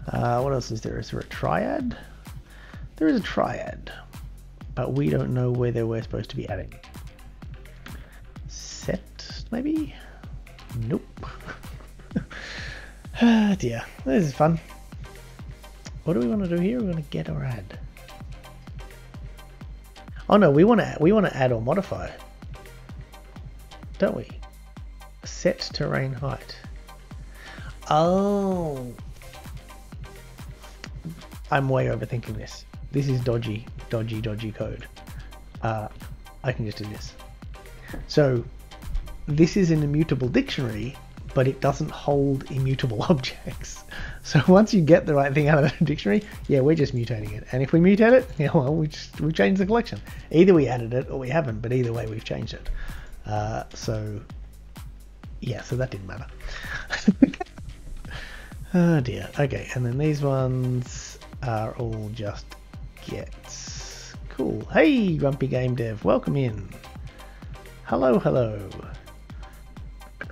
What else is there? Is there a triad? There is a triad, but we don't know whether we're supposed to be adding. Set, maybe? Nope. Ah dear, this is fun. What do we want to do here? We want to get or add. Oh no, we want to add or modify, don't we? Set terrain height. Oh, I'm way overthinking this. This is dodgy code. I can just do this. So this is an immutable dictionary, but it doesn't hold immutable objects. So once you get the right thing out of the dictionary, yeah, we're just mutating it. And if we mutate it, yeah, well, we changed the collection. Either we added it or we haven't, but either way we've changed it. So yeah, so that didn't matter. Oh dear. Okay, and then these ones are all just gets. Cool. Hey, Grumpy Game Dev, welcome in. Hello, hello.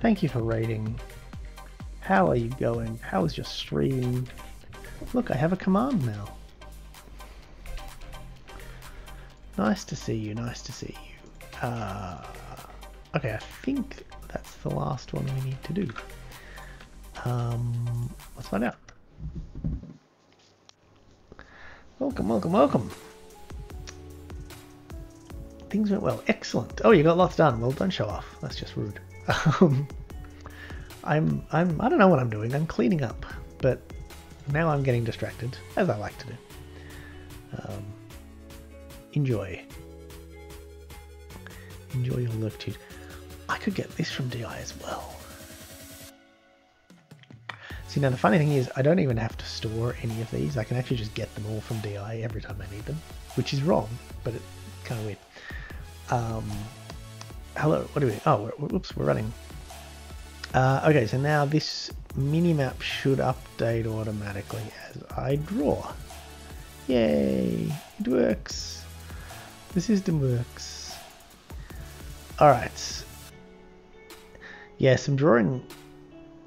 Thank you for raiding. How are you going? How is your stream? Look, I have a command now. Nice to see you, nice to see you. Okay, I think that's the last one we need to do. Let's find out. Welcome, welcome, welcome. Things went well. Excellent. Oh, you got lots done. Well, don't show off. That's just rude. I don't know what I'm doing. I'm cleaning up, but now I'm getting distracted, as I like to do. Enjoy. Enjoy your lurkitude. I could get this from DI as well. See, now the funny thing is, I don't even have to store any of these. I can actually just get them all from DI every time I need them, which is wrong, but it's kind of weird. Hello, what do we... Oh, whoops, we're running. Okay, so now this mini-map should update automatically as I draw. Yay, it works. The system works. Alright. Yeah, some drawing,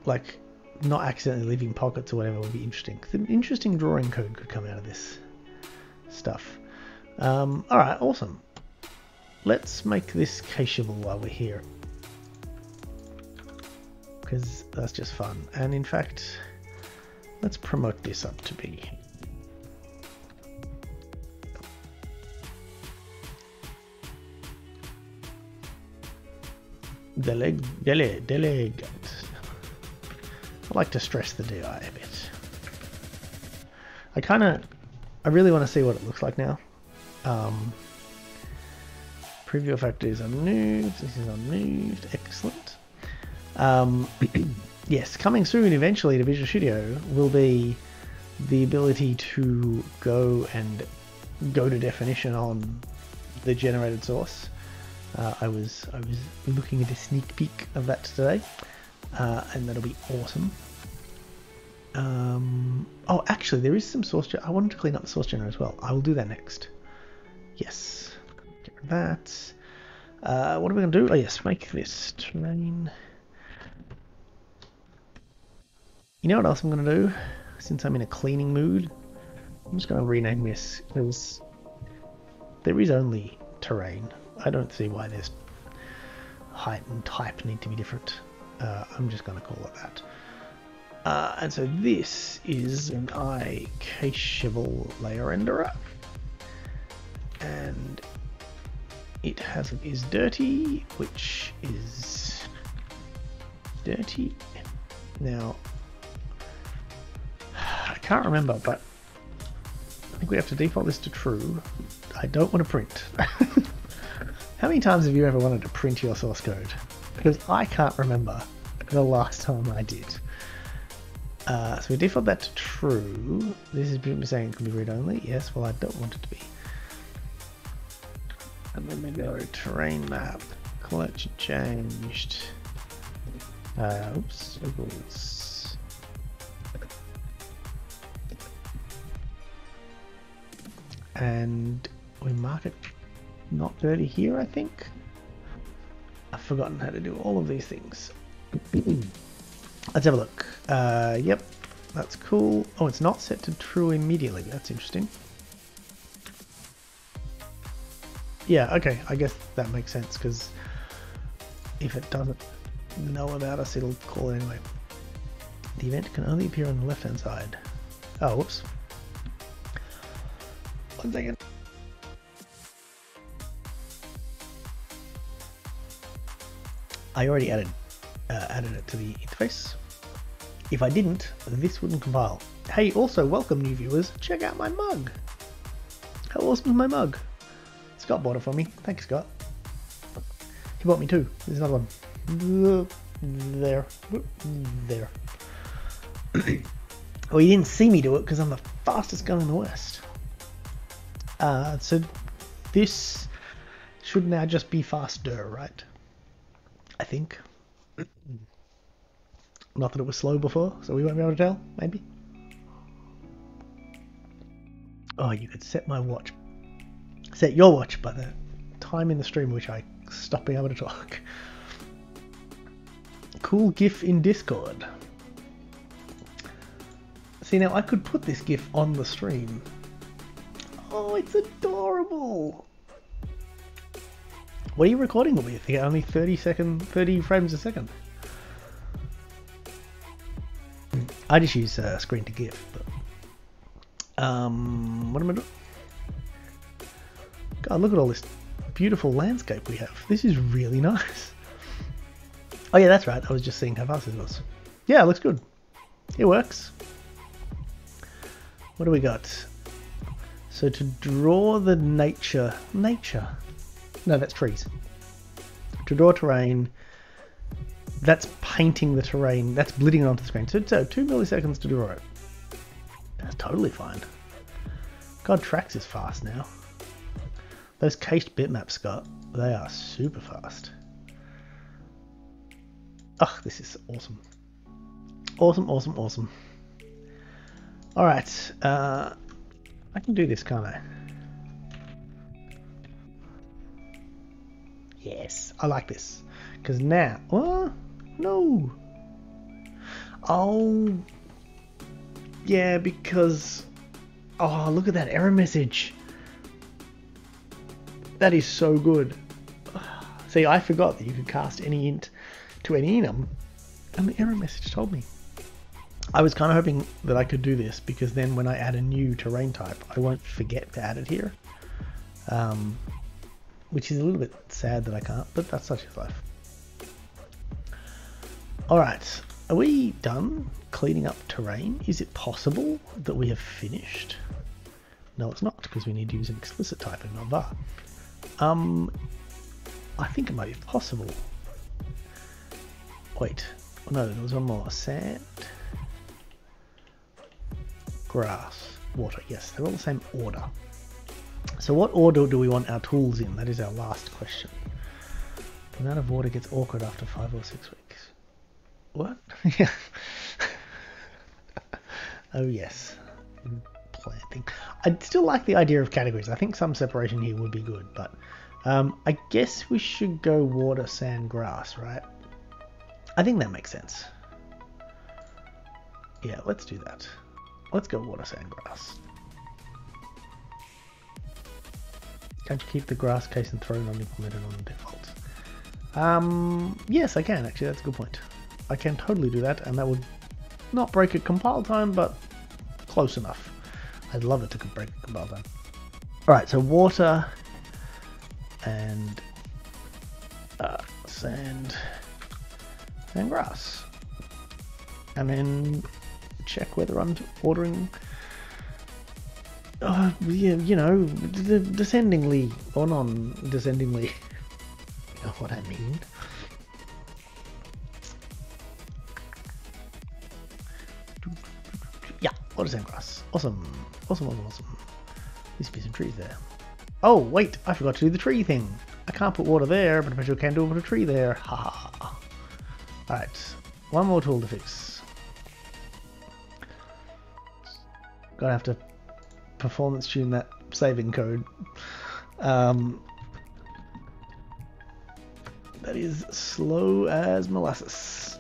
like, not accidentally leaving pockets or whatever would be interesting. Some interesting drawing code could come out of this stuff. Alright, awesome. Let's make this cacheable while we're here, because that's just fun. And in fact, let's promote this up to be delegate. I like to stress the DI a bit. I really want to see what it looks like now. Preview effect is unmoved. This is unmoved. Excellent. Yes, coming soon eventually to Visual Studio will be the ability to go to definition on the generated source. I was looking at a sneak peek of that today, and that'll be awesome. Oh, actually, there is some source. I wanted to clean up the source generator as well. I will do that next. Yes. Get rid of that. What are we going to do? Oh yes, make this terrain. You know what else I'm going to do? Since I'm in a cleaning mood, I'm just going to rename this, because there is only terrain. I don't see why this height and type need to be different. I'm just going to call it that. And so this is an cacheable layer renderer, and it is dirty, which is dirty. Now, I can't remember, but I think we have to default this to true. I don't want to print. How many times have you ever wanted to print your source code? Because I can't remember the last time I did. So we default that to true. This is saying it can be read only. Yes, well I don't want it to be. And then we go terrain map, collection changed. Oops, equals. And we mark it not dirty here, I think. I've forgotten how to do all of these things. Let's have a look. Yep, that's cool. Oh, it's not set to true immediately. That's interesting. Yeah, okay, I guess that makes sense, because if it doesn't know about us, it'll call it anyway. The event can only appear on the left-hand side. Oh, whoops. 1 second. I already added it to the interface. If I didn't, this wouldn't compile. Hey, also, welcome new viewers. Check out my mug. How awesome is my mug? Scott bought it for me. Thanks, Scott. He bought me two. There's another one. There. There. Well, you didn't see me do it because I'm the fastest gun in the West. So this should now just be faster, right? I think. Not that it was slow before, so we won't be able to tell, maybe. Oh, you could set my watch. Set your watch by the time in the stream which I stop being able to talk. Cool GIF in Discord. See, now I could put this GIF on the stream. Oh, it's adorable. What are you recording it with? Only 30 frames a second. I just use screen to GIF. But, what am I doing? God, look at all this beautiful landscape we have. This is really nice. Oh yeah, that's right. I was just seeing how fast it was. Yeah, it looks good. It works. What do we got? So to draw the nature. No, that's trees. To draw terrain, that's painting the terrain. That's blitting it onto the screen. So 2 milliseconds to draw it. That's totally fine. God, Trax is fast now. Those cached bitmaps, Scott, they are super fast. Oh, this is awesome. Awesome. Alright, I can do this, can't I? Yes, I like this. Because now... Oh, no. Oh. Yeah, because... Oh, look at that error message. That is so good. See, I forgot that you could cast any int to any enum, and the error message told me. I was kind of hoping that I could do this, because then when I add a new terrain type, I won't forget to add it here. Which is a little bit sad that I can't, but that's such a life. Alright, are we done cleaning up terrain? Is it possible that we have finished? No, it's not, because we need to use an explicit type and not var. I think it might be possible. Wait, no, there was one more. Sand, grass, water. Yes, they're all the same order. So what order do we want our tools in? That is our last question. The amount of water gets awkward after 5 or 6 weeks. What? Yeah. Oh yes. Planting. I'd still like the idea of categories. I think some separation here would be good, but I guess we should go water, sand, grass, right? I think that makes sense. Yeah, let's do that. Let's go water, sand, grass. Can't you keep the grass case and throw non-implemented on the default? Yes, I can actually. That's a good point. I can totally do that, and that would not break a compile time, but close enough. I'd love it to break a compile time. Alright, so water and sand and grass. And then check whether I'm ordering yeah, you know, descendingly or non-descendingly. You know what I mean. Yeah, water, sand, grass. Awesome. Needs to be some trees there. Oh, wait, I forgot to do the tree thing. I can't put water there, but I bet you can do it with a tree there. Haha. Alright, one more tool to fix. Gonna have to performance tune that saving code. That is slow as molasses.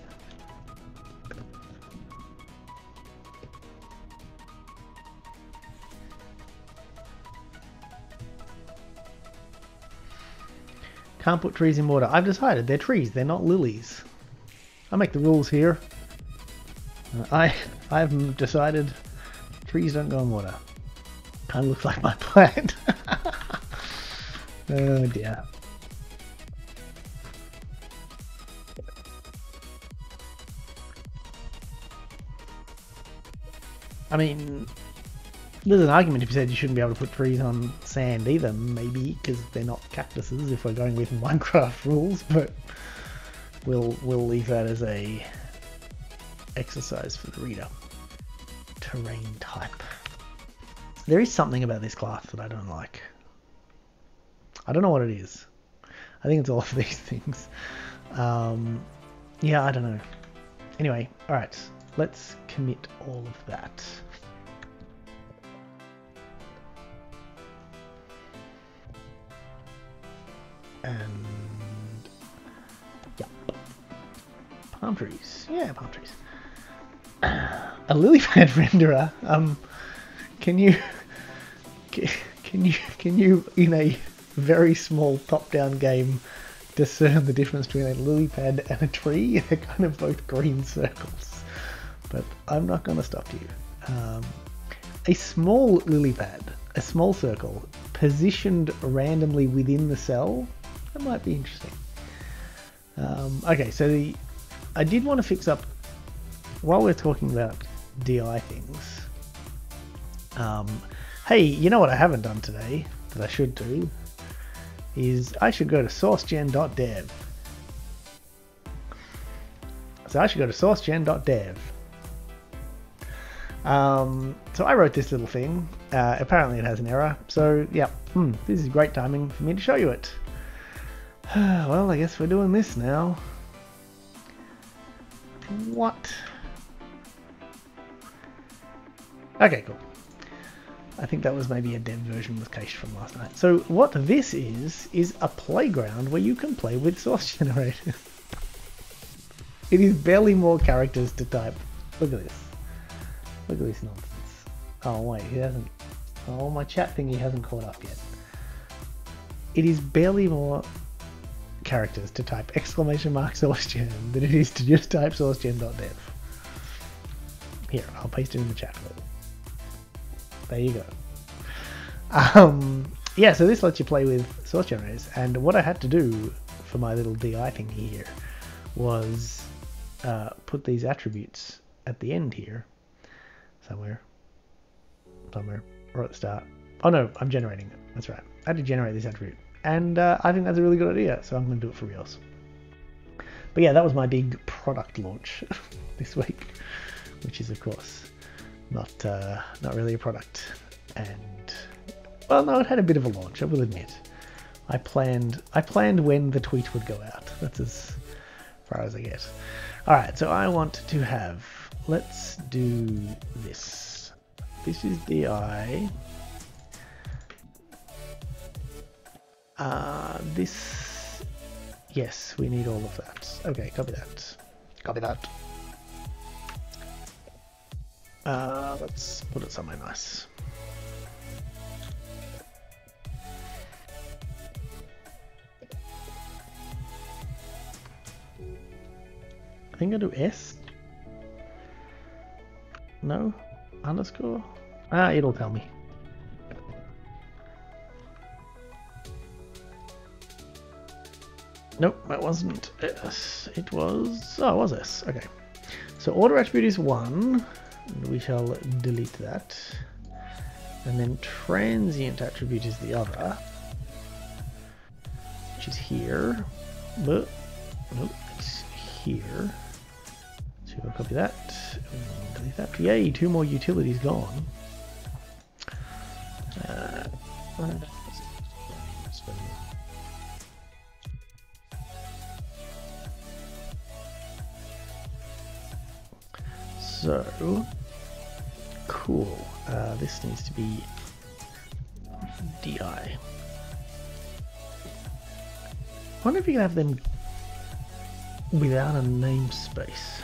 Can't put trees in water. I've decided they're trees, they're not lilies. I make the rules here. I've decided trees don't go in water. Kind of looks like my plan. Oh dear. I mean, there's an argument to be said you shouldn't be able to put trees on sand either, maybe, because they're not cactuses if we're going with Minecraft rules, but we'll leave that as a exercise for the reader. Terrain type. There is something about this class that I don't like. I don't know what it is. I think it's all of these things. Yeah, I don't know. Anyway, alright. Let's commit all of that. And yeah, palm trees. Yeah, palm trees. A lily pad renderer. Can you in a very small top-down game discern the difference between a lily pad and a tree. They're kind of both green circles. But I'm not going to stop you. A small lily pad, a small circle, positioned randomly within the cell, that might be interesting. Okay, so I did want to fix up, while we're talking about DI things, hey, you know what I haven't done today, that I should do, is I should go to sourcegen.dev. So I should go to sourcegen.dev. So I wrote this little thing. Apparently it has an error. So yeah, this is great timing for me to show you it. Well, I guess we're doing this now. What? Okay, cool. I think that was maybe a dev version with cache from last night. So what this is a playground where you can play with source generators. It is barely more characters to type. Look at this. Look at this nonsense. Oh wait, he hasn't. Oh, my chat thingy hasn't caught up yet. It is barely more characters to type !sourcegen than it is to just type sourcegen.dev. Here, I'll paste it in the chat. There you go. Yeah, so this lets you play with source generators, and what I had to do for my little DI thing here was put these attributes at the end here, somewhere, or at the start. Oh no, I'm generating it. That's right. I had to generate this attribute, and I think that's a really good idea, so I'm going to do it for reals. But yeah, that was my big product launch this week, which is of course not really a product, and well, no, it had a bit of a launch, I will admit. I planned when the tweet would go out. That's as far as I get. All right, so I want to have. Let's do this. This is DI. This. Yes, we need all of that. Okay, copy that. Copy that. Let's put it somewhere nice. I think I do S. No? Underscore? It'll tell me. Nope, that wasn't S. It was... Oh, it was S. Okay. So order attribute is 1. And we shall delete that. And then transient attribute is the other, which is here. But nope, it's here. So we'll copy that. And delete that. Yay, 2 more utilities gone. So cool. This needs to be DI. I wonder if you can have them without a namespace.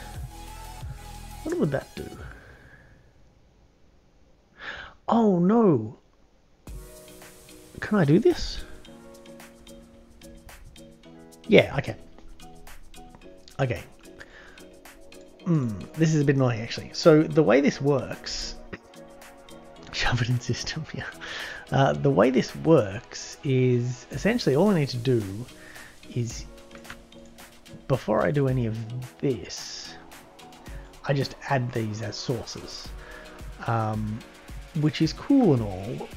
What would that do? Oh no! Can I do this? Yeah, I can. Okay. This is a bit annoying actually. So the way this works, shove it in system, yeah. The way this works is essentially all I need to do is, before I do any of this, I just add these as sources, which is cool and all,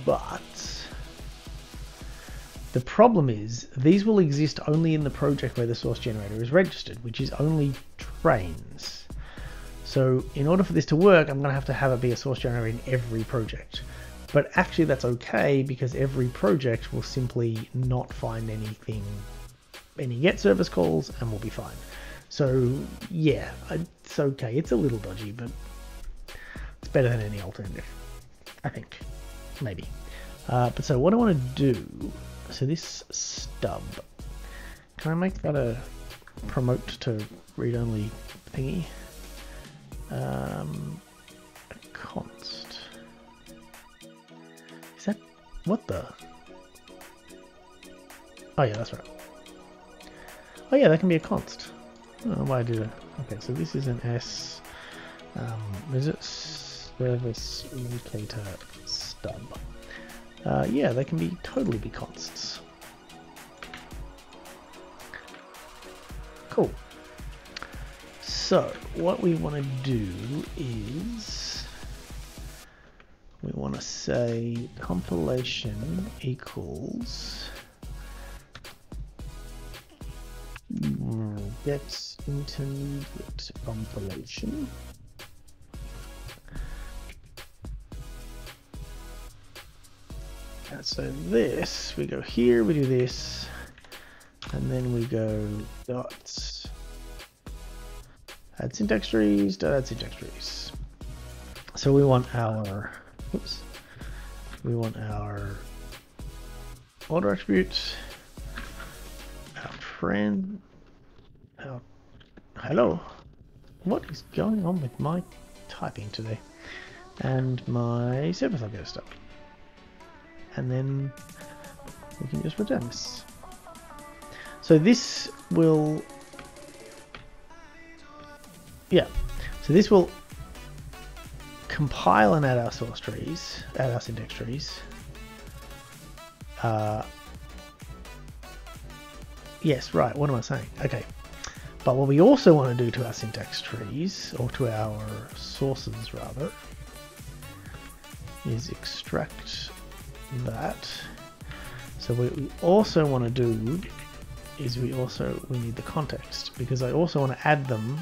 but the problem is these will exist only in the project where the source generator is registered, which is only trains. So in order for this to work, I'm going to have it be a source generator in every project. But actually that's okay, because every project will simply not find anything, any get service calls, and we'll be fine. So yeah, it's okay. It's a little dodgy, but it's better than any alternative, I think. Maybe. But so what I want to do, so this stub, can I make that a promote to read-only thingy? A const. Is that, what the? Oh yeah, that's right. Oh yeah, that can be a const. Oh, why did it? Okay, so this is an S. Is it service indicator stub? Yeah, they can totally be consts. Cool. So what we want to do is we want to say compilation equals get intermediate compilation. And so this, we go here, we do this, and then we go dot add syntax trees, dot add syntax trees. So we want our, oops, we want our order attributes, our friend, our, hello, what is going on with my typing today? And my service object stuff. And then we can just return this. So this will, yeah, so this will compile and add our source trees, add our syntax trees. Yes, right, what am I saying? Okay, but what we also want to do to our syntax trees, or to our sources rather, is extract that. So what we also want to do is we need the context, because I also want to add them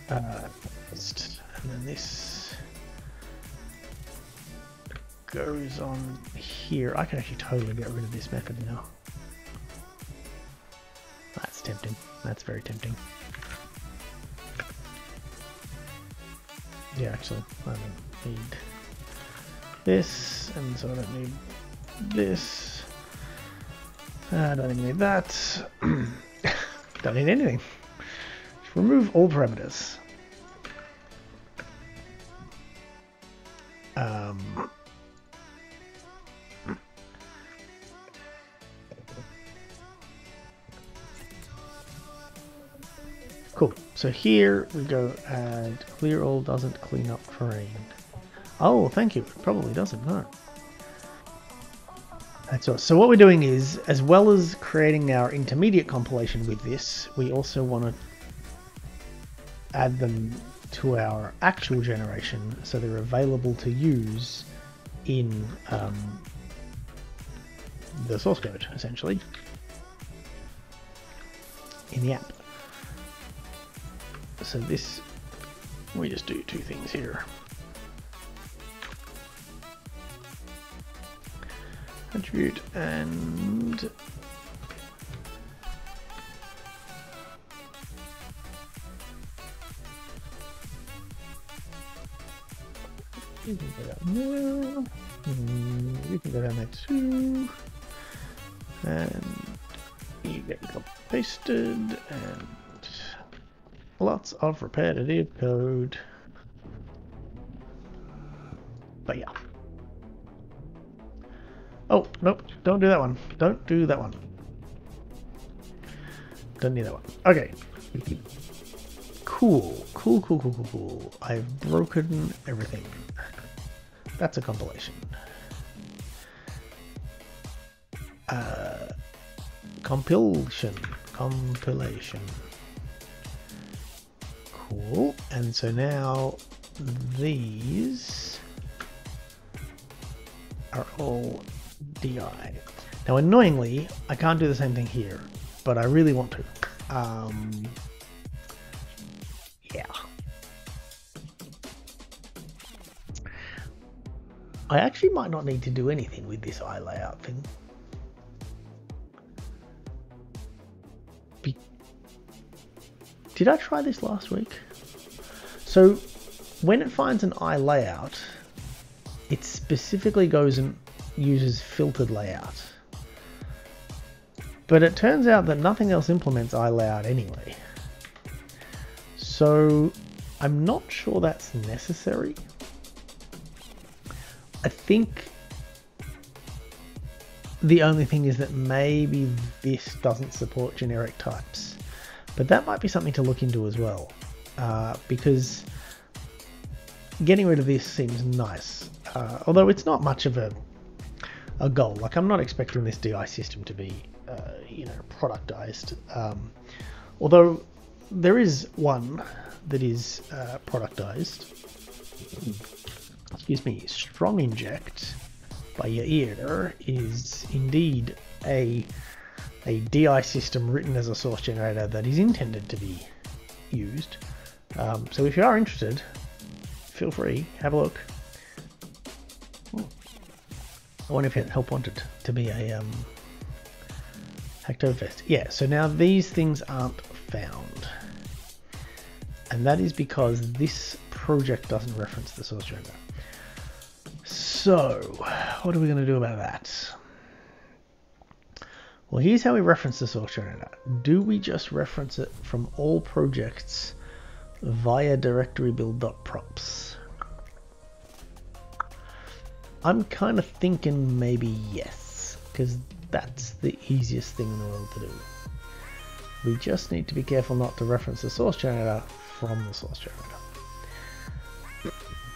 and then this goes on here. I can actually totally get rid of this method now. That's tempting. That's very tempting. Yeah, actually, I don't need this, and so I don't need this. I don't even need that. Don't need anything. Just remove all parameters. Cool. So here we go add clear all doesn't clean up terrain. Oh, thank you. It probably doesn't, no. That's all. So what we're doing is, as well as creating our intermediate compilation with this, we also want to add them to our actual generation so they're available to use in the source code, essentially, in the app. So this, we just do two things here. Attribute and you can go down there. You can go down there too. And you get pasted and lots of repetitive code. But yeah. Oh, nope, don't do that one. Don't do that one. Don't need that one. Okay. Cool. Cool, cool, cool, cool, cool. I've broken everything. That's a compilation. Compilation. Cool. And so now these are all DI. Now annoyingly, I can't do the same thing here, but I really want to. Yeah. I actually might not need to do anything with this eye layout thing. Did I try this last week? So when it finds an eye layout, it specifically goes and uses filtered layout. But it turns out that nothing else implements eye layout anyway. So I'm not sure that's necessary. I think The only thing is that maybe this doesn't support generic types, but that might be something to look into as well, because getting rid of this seems nice, although it's not much of a goal. Like, I'm not expecting this DI system to be, productized, although there is one that is productized. Excuse me, strong inject by your ear is indeed a DI system written as a source generator that is intended to be used. So if you are interested, feel free, have a look. I wonder if help wanted to be a Hacktoberfest. Yeah, so now these things aren't found. And that is because this project doesn't reference the source generator. So, what are we going to do about that? Well, here's how we reference the source generator. Do we just reference it from all projects via directory build.props? I'm kind of thinking maybe yes, because that's the easiest thing in the world to do. We just need to be careful not to reference the source generator from the source generator.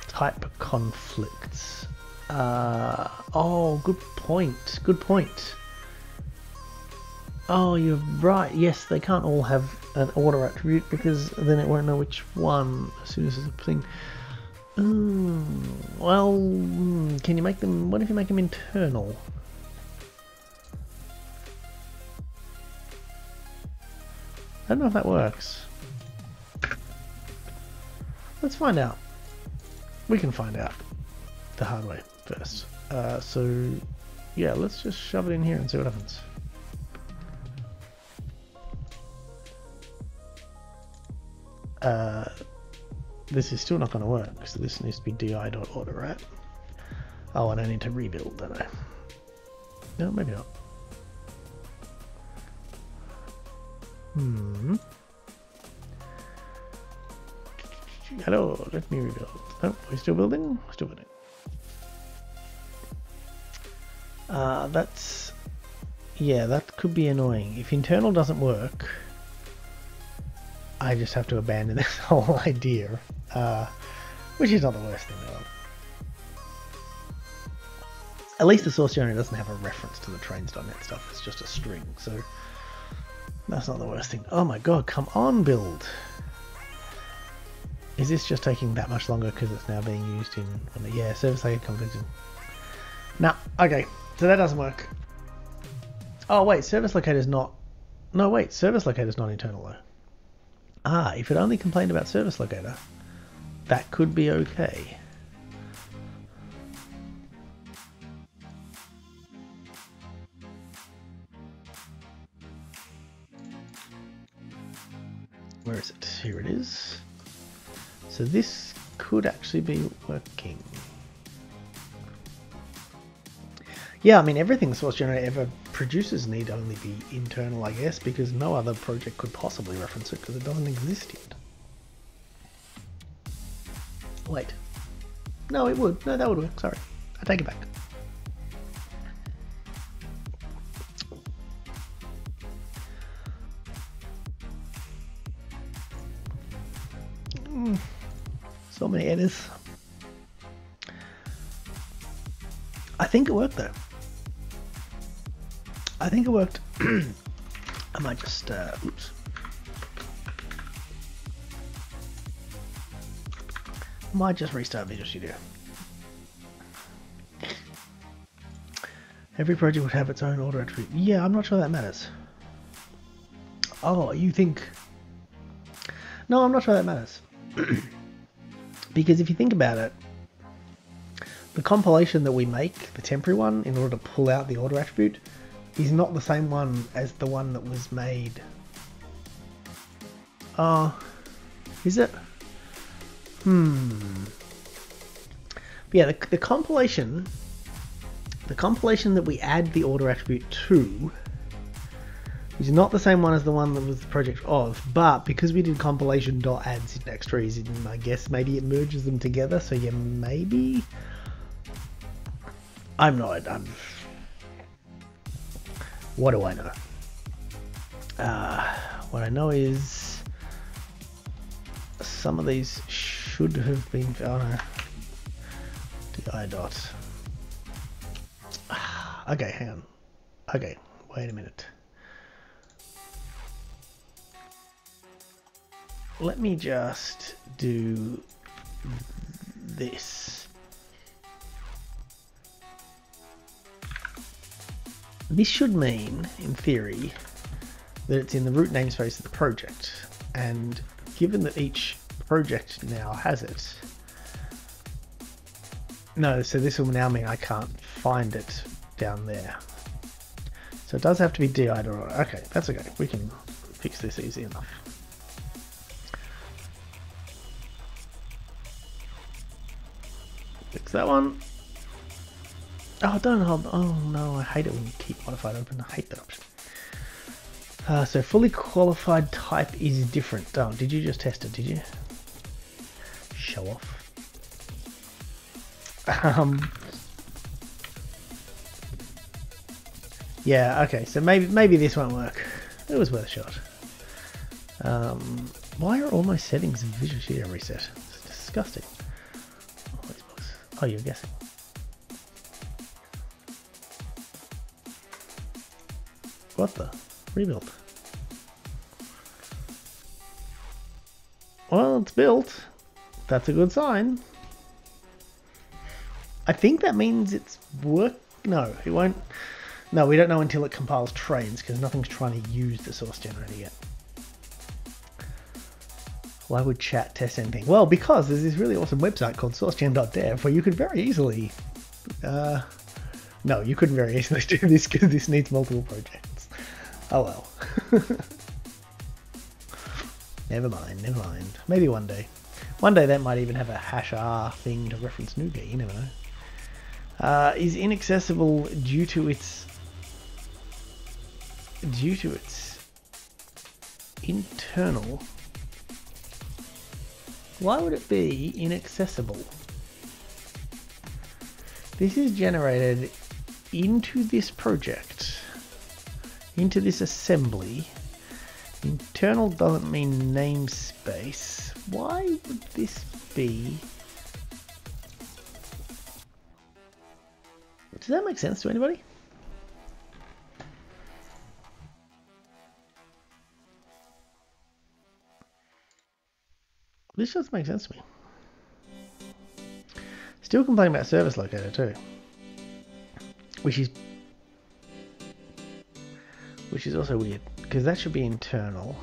Type conflicts. Oh, good point. Good point. Oh, you're right. Yes, they can't all have an order attribute because then it won't know which one as soon as it's a thing. Well, can you make them? What if you make them internal? I don't know if that works. Let's find out. We can find out the hard way first. So yeah, let's just shove it in here and see what happens. This is still not going to work, so this needs to be di.order, right? Oh, and I need to rebuild, don't I? No, maybe not. Hello, let me rebuild. Oh, we're still building? We're still building. Yeah, that could be annoying. If internal doesn't work, I just have to abandon this whole idea, which is not the worst thing in the world. At least the source generator doesn't have a reference to the trains.net stuff, it's just a string, so that's not the worst thing. Oh my god, come on, build! Is this just taking that much longer because it's now being used in, yeah, service locator conflict. No, okay, so that doesn't work. Oh wait, service locator's not, no wait, service locator's not internal though. Ah, if it only complained about service locator, that could be okay. Where is it? Here it is. So this could actually be working. Yeah, I mean, everything the source generator ever produces need only be internal, I guess, because no other project could possibly reference it because it doesn't exist yet. Wait. No, it would. No, that would work. Sorry. I take it back. So many editors. I think it worked though. I think it worked. I might just, oops. Might just restart Visual Studio. Every project would have its own order attribute. Yeah, I'm not sure that matters. Oh, you think... No, I'm not sure that matters. Because if you think about it, the compilation that we make, the temporary one, in order to pull out the order attribute, is not the same one as the one that was made. Is it? Yeah, the compilation that we add the order attribute to is not the same one as the one that was the project of, but because we did compilation.add syntax trees, I guess maybe it merges them together, so yeah, maybe... What do I know? What I know is some of these should have been. Oh no. DI dot. Okay, hang on. Okay, wait a minute. Let me just do this. This should mean, in theory, that it's in the root namespace of the project. And given that each project now has it, no, so this will now mean I can't find it down there. So it does have to be DI dot. Okay, that's okay. We can fix this easy enough. Fix that one. Oh, don't hold. Oh no, I hate it when you keep modified open. I hate that option. So fully qualified type is different. Oh, did you just test it? Did you? Show off. Yeah. Okay. So maybe this won't work. It was worth a shot. Why are all my settings in Visual Studio reset? It's disgusting. Oh, you're guessing. What the? Rebuild. Well, it's built. That's a good sign. I think that means it's work. No, it won't. No, we don't know until it compiles trains because nothing's trying to use the source generator yet. Why would chat test anything? Well, because there's this really awesome website called sourcegen.dev where you could very easily... no, you couldn't very easily do this because this needs multiple projects. Oh well. Never mind, never mind. Maybe one day. One day that might even have a #r thing to reference NuGet, you never know. Is inaccessible due to its internal. Why would it be inaccessible? This is generated into this project, into this assembly. Internal doesn't mean namespace. Why would this be? Does that make sense to anybody? This doesn't make sense to me. Still complaining about service locator too, which is also weird because that should be internal.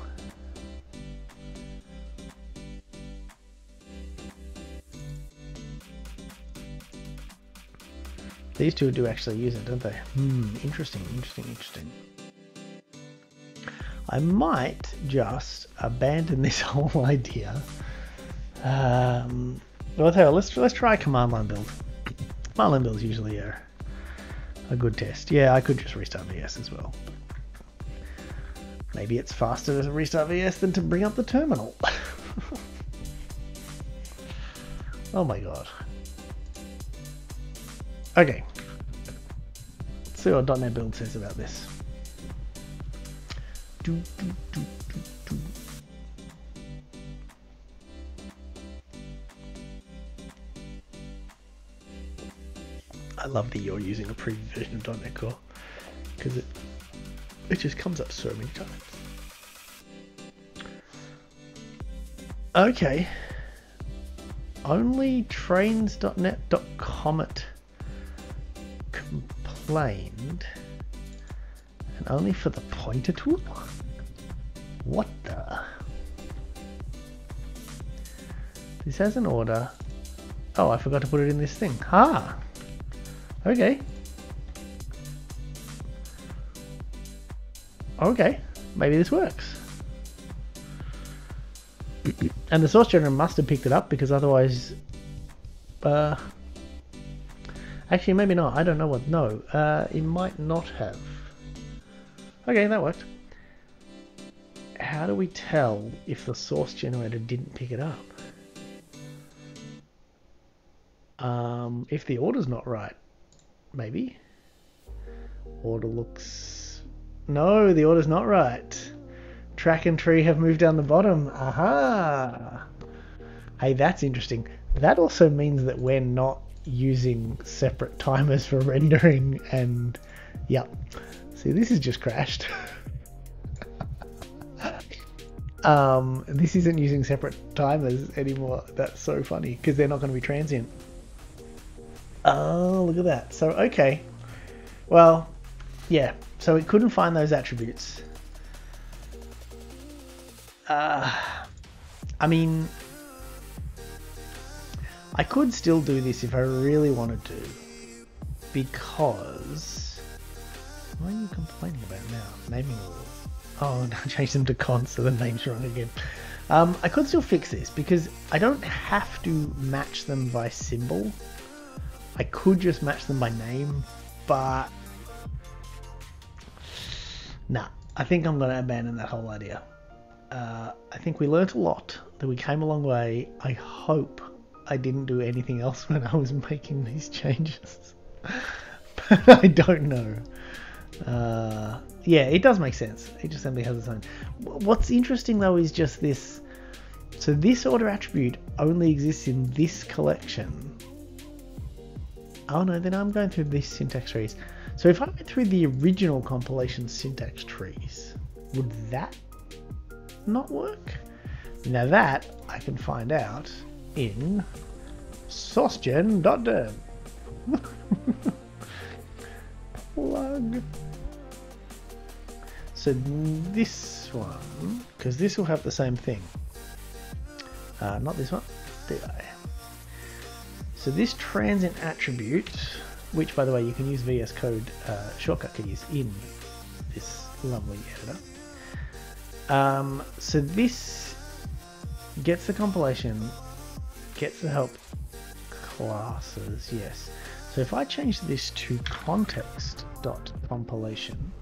These two do actually use it, don't they? Interesting. I might just abandon this whole idea. Well, let's try command line build. Command line builds usually are a good test. Yeah, I could just restart VS as well. Maybe it's faster to restart VS than to bring up the terminal. Oh my god. Okay. Let's see what .NET Build says about this. I love that you're using a previous version of .NET Core because it just comes up so many times. Okay. Only trains.net.comet complained, and only for the pointer tool? What the? This has an order. Oh, I forgot to put it in this thing. Ah! Okay. Okay, maybe this works. And the source generator must have picked it up because otherwise... actually, maybe not. I don't know what... No, it might not have. Okay, that worked. How do we tell if the source generator didn't pick it up? If the order's not right, maybe. Order looks No, the order's not right. Track and tree have moved down the bottom. Aha! Hey, that's interesting. That also means that we're not using separate timers for rendering and... Yep. See, this has just crashed. This isn't using separate timers anymore. That's so funny, because they're not going to be transient. Oh, look at that. So, okay. Well, yeah. So it couldn't find those attributes. I mean, I could still do this if I really wanted to, because what are you complaining about now? Naming rule. Oh, no, change them to cons so the name's wrong again. I could still fix this because I don't have to match them by symbol. I could just match them by name, but nah, I think I'm going to abandon that whole idea. I think we learnt a lot, that we came a long way. I hope I didn't do anything else when I was making these changes. But I don't know. Yeah, it does make sense. Each assembly has its own. What's interesting though is just this. So this order attribute only exists in this collection. Oh no, then I'm going through these syntax trees. So if I went through the original compilation syntax trees, would that not work? Now that I can find out in sourcegen.dev. Plug. So this one, because this will have the same thing. Not this one, DI. So this transient attribute, which by the way you can use VS Code shortcut keys in this lovely editor. So this gets the compilation, gets the help classes, yes. So if I change this to context.compilation,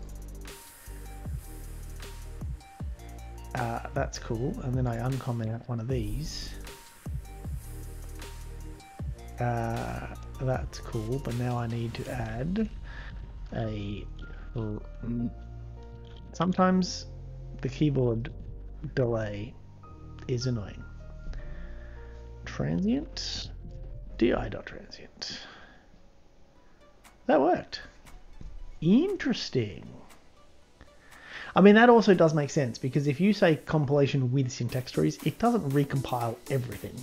that's cool, and then I uncomment out one of these. That's cool, but now I need to add a... Sometimes the keyboard delay is annoying. Transient, di.transient. That worked. Interesting. I mean, that also does make sense, because if you say compilation with syntax trees, it doesn't recompile everything.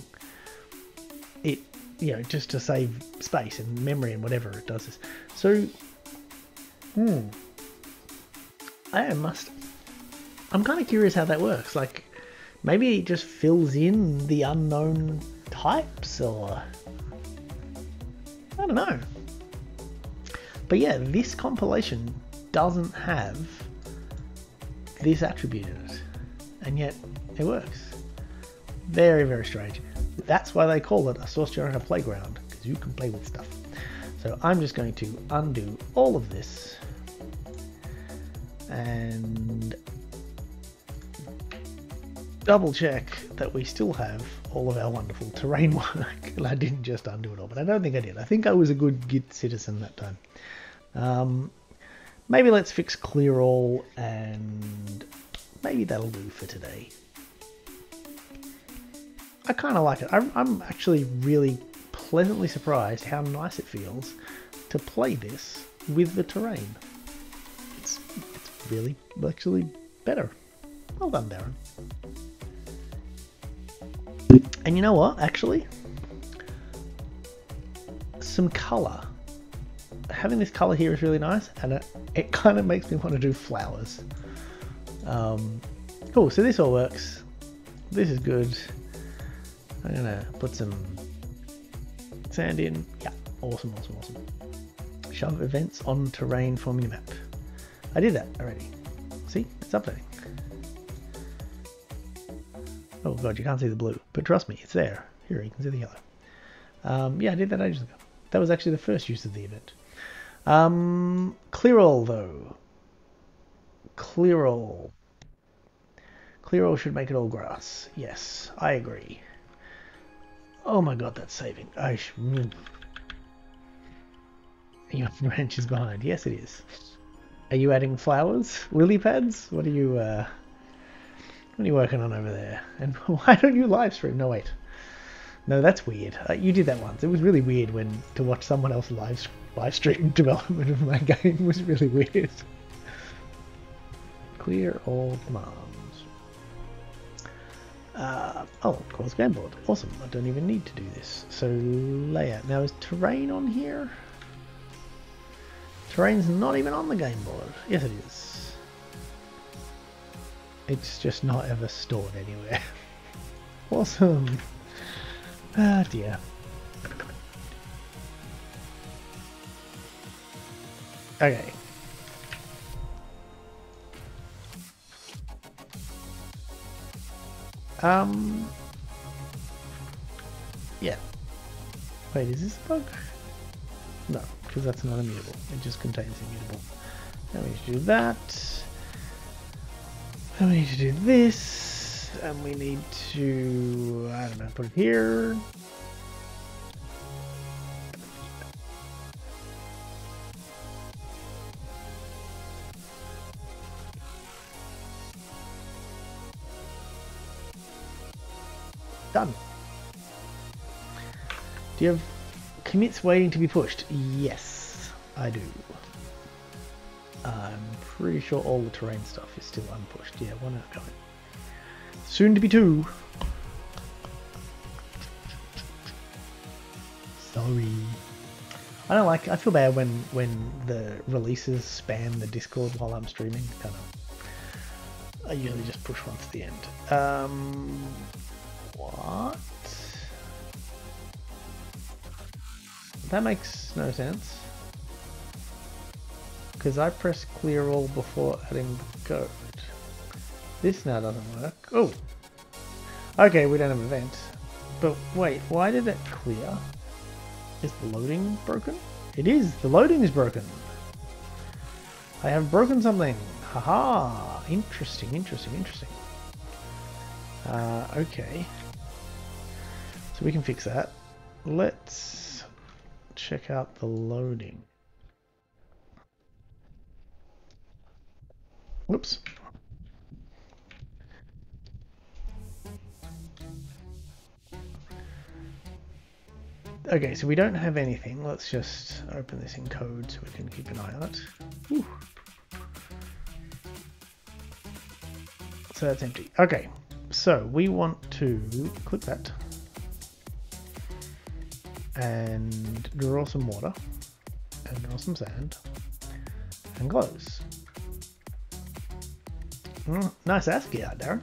It, you know, just to save space and memory and whatever it does this. So, I'm kind of curious how that works. Like, maybe it just fills in the unknown types, or I don't know. But yeah, this compilation doesn't have this attribute in it, and yet it works. Very, very strange. That's why they call it a source generator playground, because you can play with stuff. So I'm just going to undo all of this and double check that we still have all of our wonderful terrain work. And I didn't just undo it all, but I don't think I did. I think I was a good Git citizen that time. Maybe let's fix clear all, and maybe that'll do for today. I kind of like it. I'm actually really pleasantly surprised how nice it feels to play this with the terrain. It's really actually better. Well done, Darren. And you know what, actually? Some colour. Having this colour here is really nice, and it kind of makes me want to do flowers. Cool, so this all works. This is good. I'm gonna put some sand in. Yeah, awesome, awesome, awesome. Shove events on terrain for minimap. I did that already. See, it's updating. Oh god, you can't see the blue, but trust me, it's there. Here, you can see the yellow. Yeah, I did that ages ago. That was actually the first use of the event. Clear all though. Clear all. Clear all should make it all grass. Yes, I agree. Oh my god, that's saving. Your branch is behind. Yes, it is. Are you adding flowers? Lily pads? What are you working on over there? And why don't you live stream? No, wait. No, that's weird. You did that once. It was really weird to watch someone else live stream development of my game. It was really weird. Clear all commands. Oh, of course, game board. Awesome. I don't even need to do this. So layout. Now is terrain on here? Terrain's not even on the game board. Yes, it is. It's just not ever stored anywhere. Awesome. Ah, dear. Okay. Yeah. Wait, is this a bug? No, because that's not immutable. It just contains immutable. Now we need to do that. And we need to do this. And we need to, I don't know, put it here. Done. Do you have commits waiting to be pushed? Yes, I do. I'm pretty sure all the terrain stuff is still unpushed. Yeah, one outgoing. Soon to be two. Sorry. I feel bad when the releases spam the Discord while I'm streaming. I usually just push once at the end. What? That makes no sense. Because I press clear all before adding the code. This now doesn't work. Oh! Okay, we don't have an event. But wait, why did it clear? Is the loading broken? It is! The loading is broken! I have broken something! Haha! Interesting, interesting, interesting. Okay. So we can fix that. Let's check out the loading. Whoops. Okay, so we don't have anything. Let's just open this in code so we can keep an eye on it. Whew. So that's empty. Okay, so we want to click that and draw some water and draw some sand and close. Nice ASCII art, Darren.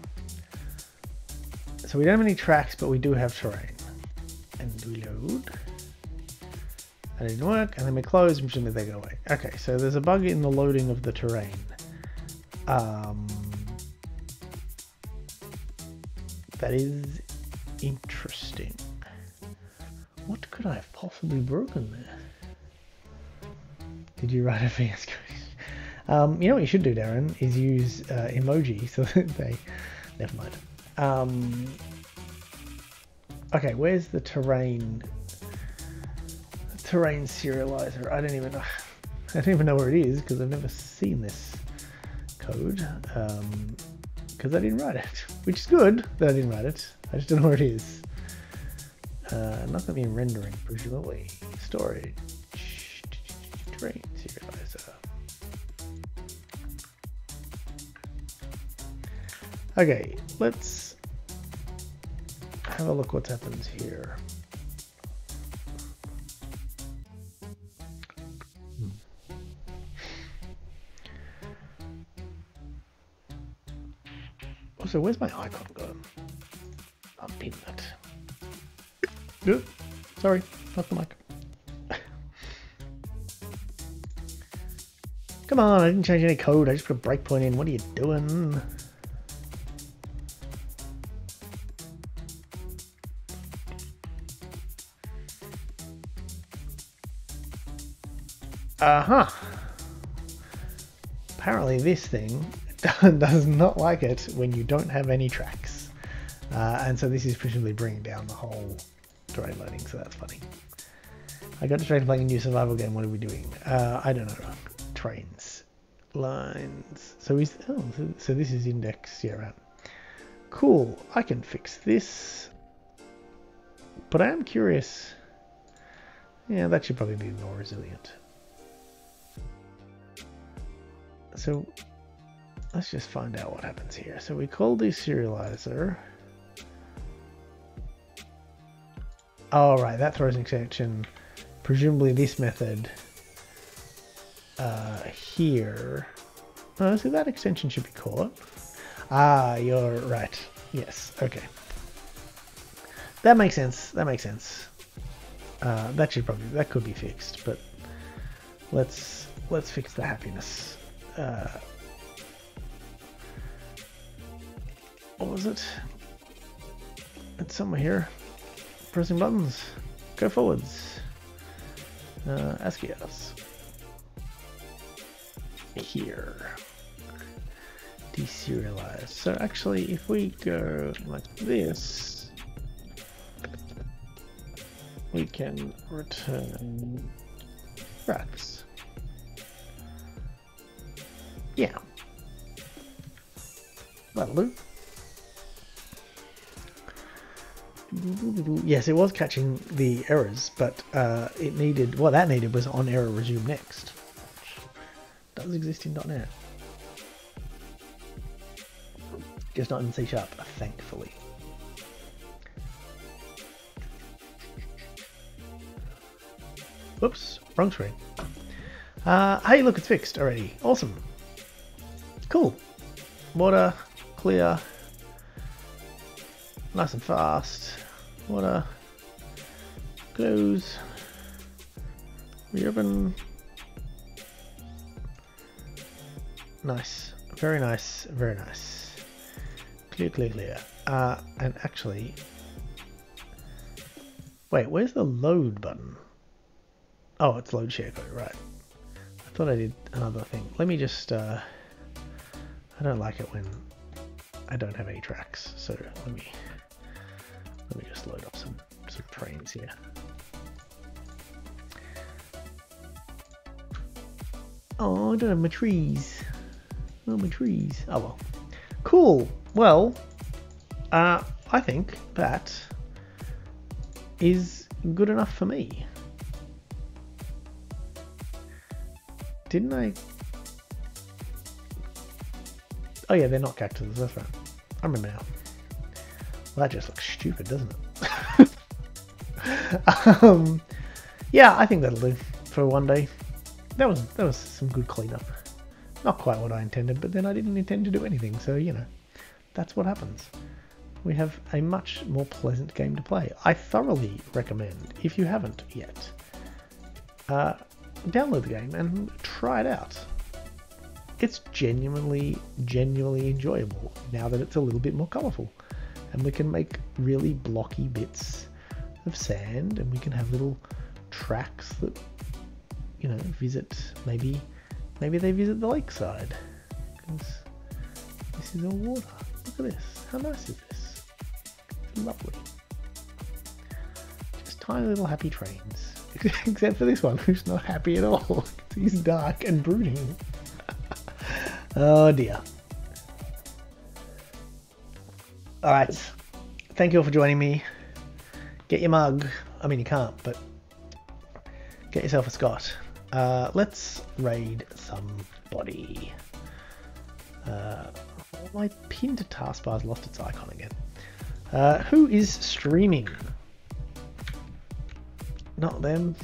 So we don't have any tracks, but we do have terrain. And we load. That didn't work, and then we close, and presumably they go away. Okay, so there's a bug in the loading of the terrain. That is interesting. What could I have possibly broken there? Did you write a VS Code? You know what you should do, Darren, is use emoji so that they... Never mind. Okay, where's the terrain serializer? I don't even know where it is because I've never seen this code. Because I didn't write it, which is good that I didn't write it. I just don't know where it is. Not going to be in rendering, presumably. Storage. Terrain serializer. Okay, let's have a look what happens here. Also, where's my icon gone? I'll pin that. Good. Sorry, not the mic. Come on, I didn't change any code. I just put a breakpoint in. What are you doing? Apparently this thing does not like it when you don't have any tracks. And so this is presumably bringing down the whole terrain loading, so that's funny. I got distracted playing a new survival game. What are we doing? I don't know. Trains. lines. So is so this is index. Yeah, right. Cool. I can fix this, but I am curious. Yeah, that should probably be more resilient. So let's just find out what happens here. So we call this serializer. Oh, right, that throws an exception. Presumably this method here. Oh, so that extension should be caught. Ah, you're right. Yes, okay. That makes sense. That makes sense. That could be fixed, but let's fix the happiness. What was it? It's somewhere here. Pressing buttons. Go forwards. ASCII here. Deserialize. So actually, if we go like this, we can return tracks. Yeah. That'll do. Yes, it was catching the errors, but it needed, what that needed was on error resume next, which does exist in .NET. Just not in C#, thankfully. Whoops, wrong screen. Hey, look, it's fixed already. Awesome. Cool. Water, clear, nice and fast. Water, close, reopen. Nice, very nice, very nice. Clear, clear, clear. And actually, wait, where's the load button? Oh, it's load share code, right. I thought I did another thing. Let me just, I don't like it when I don't have any tracks, so let me just load up some trains here. Oh, I don't have my trees. Oh, my trees. Oh well. Cool. Well, I think that is good enough for me. Didn't I? Oh yeah, they're not cactuses, that's right. I remember now. Well, that just looks stupid, doesn't it? Yeah, I think that'll do for one day. That was some good cleanup. Not quite what I intended, but then I didn't intend to do anything, so you know, that's what happens. We have a much more pleasant game to play. I thoroughly recommend, if you haven't yet, download the game and try it out. It's genuinely enjoyable now that it's a little bit more colourful. And we can make really blocky bits of sand, and we can have little tracks that, you know, visit, maybe they visit the lakeside. Because this is all water. Look at this. How nice is this? It's lovely. Just tiny little happy trains. Except for this one, who's not happy at all. He's dark and brooding. Oh dear. Alright. Thank you all for joining me. Get your mug. I mean, you can't, but get yourself a Scott. Let's raid somebody. My pinned taskbar's lost its icon again. Who is streaming? Not them.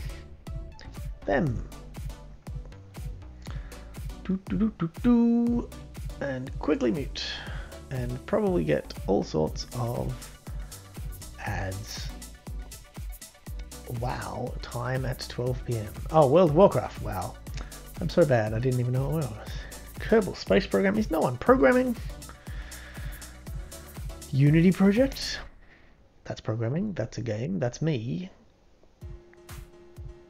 Them. And quickly mute. And probably get all sorts of ads. Wow, time at 12 PM. Oh, World of Warcraft, wow. I'm so bad, I didn't even know what it was. Kerbal Space Program, is no one programming? Unity Project? That's programming, that's a game, that's me.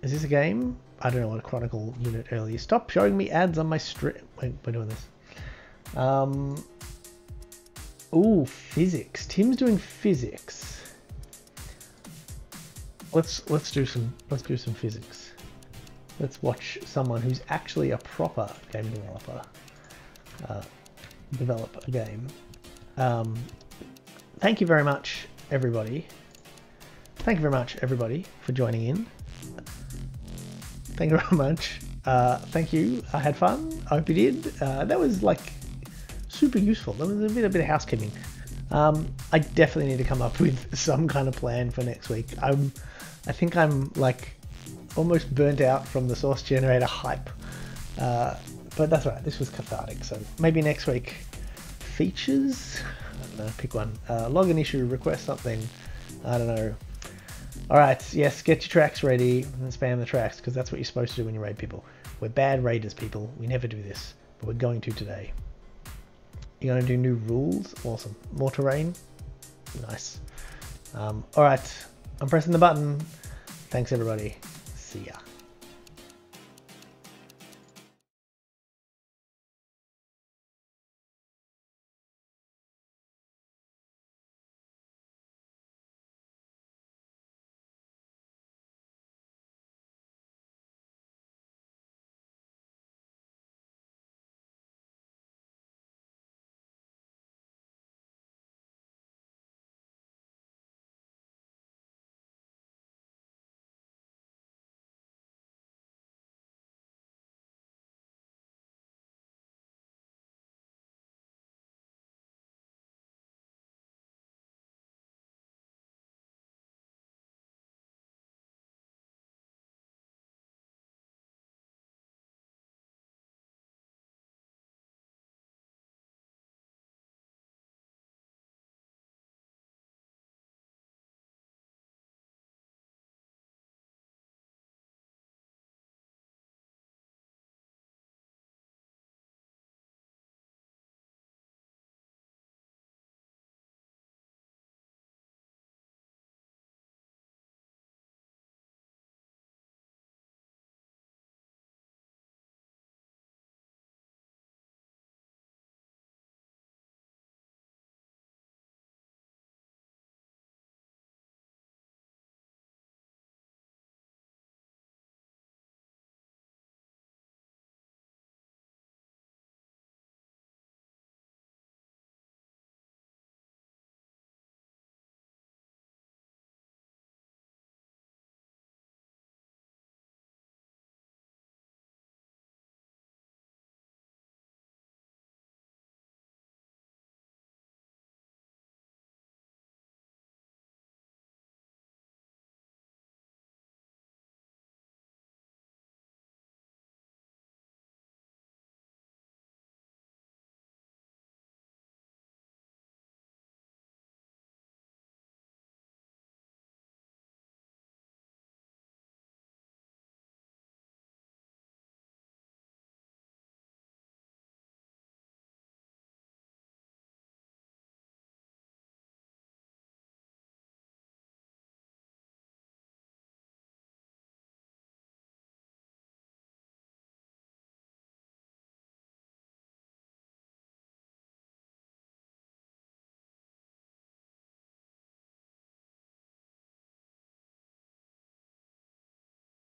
Is this a game? I don't know what a Chronicle unit earlier. Stop showing me ads on my strip. Wait, we're doing this. Ooh, physics. Tim's doing physics. Let's do some physics. Let's watch someone who's actually a proper game developer develop a game. Thank you very much, everybody. Thank you very much, everybody, for joining in. Thank you very much. Thank you. I had fun. I hope you did. That was like super useful. There was a bit of housekeeping. I definitely need to come up with some kind of plan for next week. I think I'm like almost burnt out from the source generator hype. But that's right. This was cathartic. So maybe next week, features. I don't know. Pick one. Log an issue. Request something. I don't know. All right. Yes. Get your tracks ready and spam the tracks because that's what you're supposed to do when you raid people. We're bad raiders, people. We never do this, but we're going to today. You're going to do new rules? Awesome. More terrain? Nice. All right. I'm pressing the button. Thanks, everybody. See ya.